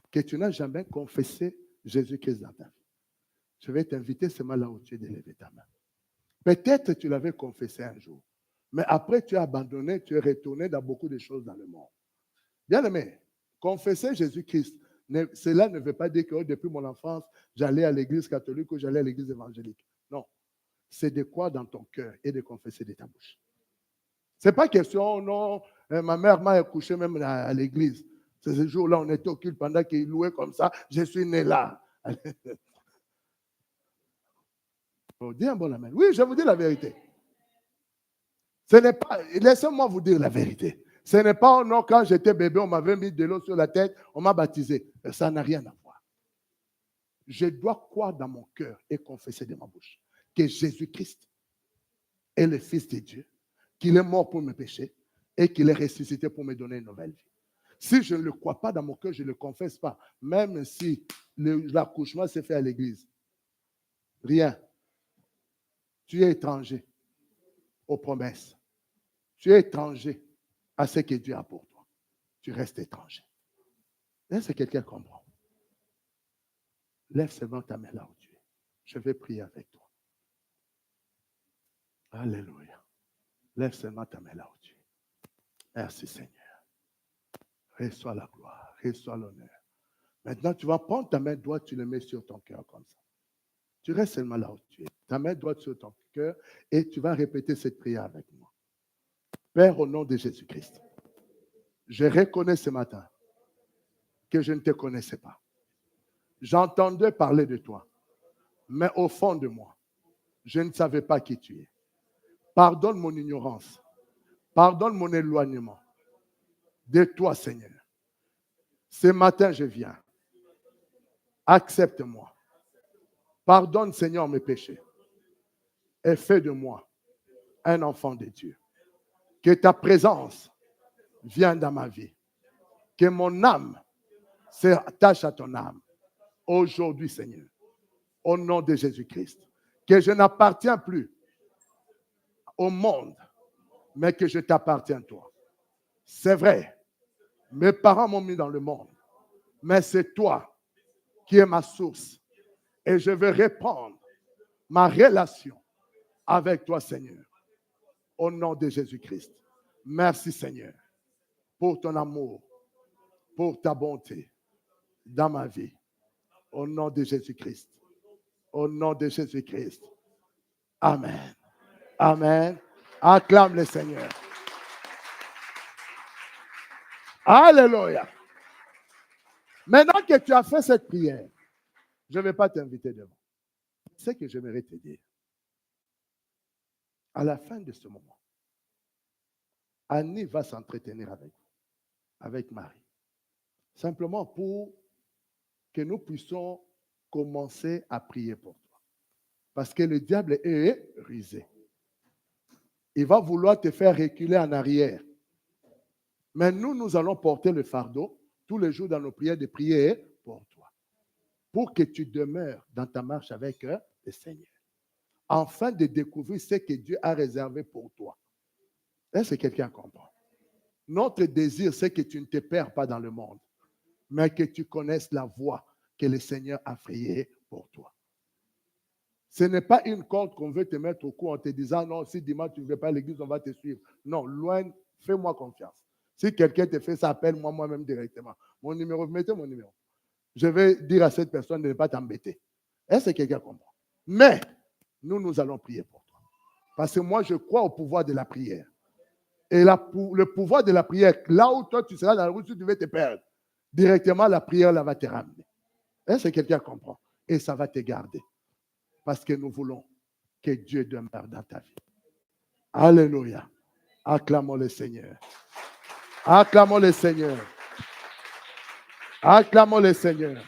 que tu n'as jamais confessé Jésus-Christ dans ta vie, je vais t'inviter seulement là où tu es de lever ta main. Peut-être tu l'avais confessé un jour, mais après tu as abandonné, tu es retourné dans beaucoup de choses dans le monde. Bien aimé, confesser Jésus-Christ, cela ne veut pas dire que depuis mon enfance, j'allais à l'église catholique ou j'allais à l'église évangélique. Non, c'est de croire dans ton cœur et de confesser de ta bouche. Ce n'est pas question, non, ma mère m'a accouché même à l'église. C'est ce jour-là, on était au culte pendant qu'il louait comme ça, je suis né là. Oh, dis un bon amen. Oui, je vous dis la vérité. Ce n'est pas, laissez-moi vous dire la vérité. Ce n'est pas, non, quand j'étais bébé, on m'avait mis de l'eau sur la tête, on m'a baptisé. Ça n'a rien à voir. Je dois croire dans mon cœur et confesser de ma bouche que Jésus-Christ est le Fils de Dieu, qu'il est mort pour mes péchés et qu'il est ressuscité pour me donner une nouvelle vie. Si je ne le crois pas dans mon cœur, je ne le confesse pas, même si l'accouchement s'est fait à l'église. Rien. Tu es étranger aux promesses. Tu es étranger à ce que Dieu a pour toi. Tu restes étranger. Est-ce que quelqu'un comprend? Lève seulement ta main là où tu es. Je vais prier avec toi. Alléluia. Lève seulement ta main là où tu es. Merci Seigneur. Reçois la gloire, reçois l'honneur. Maintenant, tu vas prendre ta main droite, tu le mets sur ton cœur comme ça. Tu restes seulement là où tu es. Ta main droite sur ton cœur et tu vas répéter cette prière avec moi. Père, au nom de Jésus-Christ, je reconnais ce matin que je ne te connaissais pas. J'entendais parler de toi, mais au fond de moi, je ne savais pas qui tu es. Pardonne mon ignorance. Pardonne mon éloignement de toi, Seigneur. Ce matin, je viens. Accepte-moi. Pardonne, Seigneur, mes péchés. Et fais de moi un enfant de Dieu. Que ta présence vienne dans ma vie. Que mon âme s'attache à ton âme. Aujourd'hui, Seigneur, au nom de Jésus-Christ. Que je n'appartiens plus au monde, mais que je t'appartiens toi. C'est vrai, mes parents m'ont mis dans le monde, mais c'est toi qui es ma source. Et je veux reprendre ma relation avec toi, Seigneur, au nom de Jésus-Christ. Merci, Seigneur, pour ton amour, pour ta bonté dans ma vie. Au nom de Jésus-Christ. Au nom de Jésus-Christ. Amen. Amen. Acclame le Seigneur. Alléluia. Maintenant que tu as fait cette prière, je ne vais pas t'inviter devant. C'est ce que j'aimerais te dire. À la fin de ce moment, Annie va s'entretenir avec vous, avec Marie. Simplement pour que nous puissions commencer à prier pour toi. Parce que le diable est rusé. Il va vouloir te faire reculer en arrière. Mais nous allons porter le fardeau tous les jours dans nos prières de prier pour toi. Pour que tu demeures dans ta marche avec le Seigneur. Afin de découvrir ce que Dieu a réservé pour toi. Est-ce que quelqu'un comprend? Notre désir, c'est que tu ne te perds pas dans le monde, mais que tu connaisses la voie que le Seigneur a frayée pour toi. Ce n'est pas une corde qu'on veut te mettre au cou en te disant, non, si dimanche tu ne veux pas à l'église, on va te suivre. Non, loin, fais-moi confiance. Si quelqu'un te fait ça, appelle-moi moi-même directement. Mon numéro, mettez mon numéro. Je vais dire à cette personne de ne pas t'embêter. Est-ce que quelqu'un comprend? Mais, nous allons prier pour toi. Parce que moi, je crois au pouvoir de la prière. Et le pouvoir de la prière, là où toi, tu seras dans la route, tu veux te perdre. Directement, la prière, là, va te ramener. Est-ce que quelqu'un comprend? Et ça va te garder. Parce que nous voulons que Dieu demeure dans ta vie. Alléluia. Acclamons le Seigneur. Acclamons le Seigneur. Acclamons le Seigneur.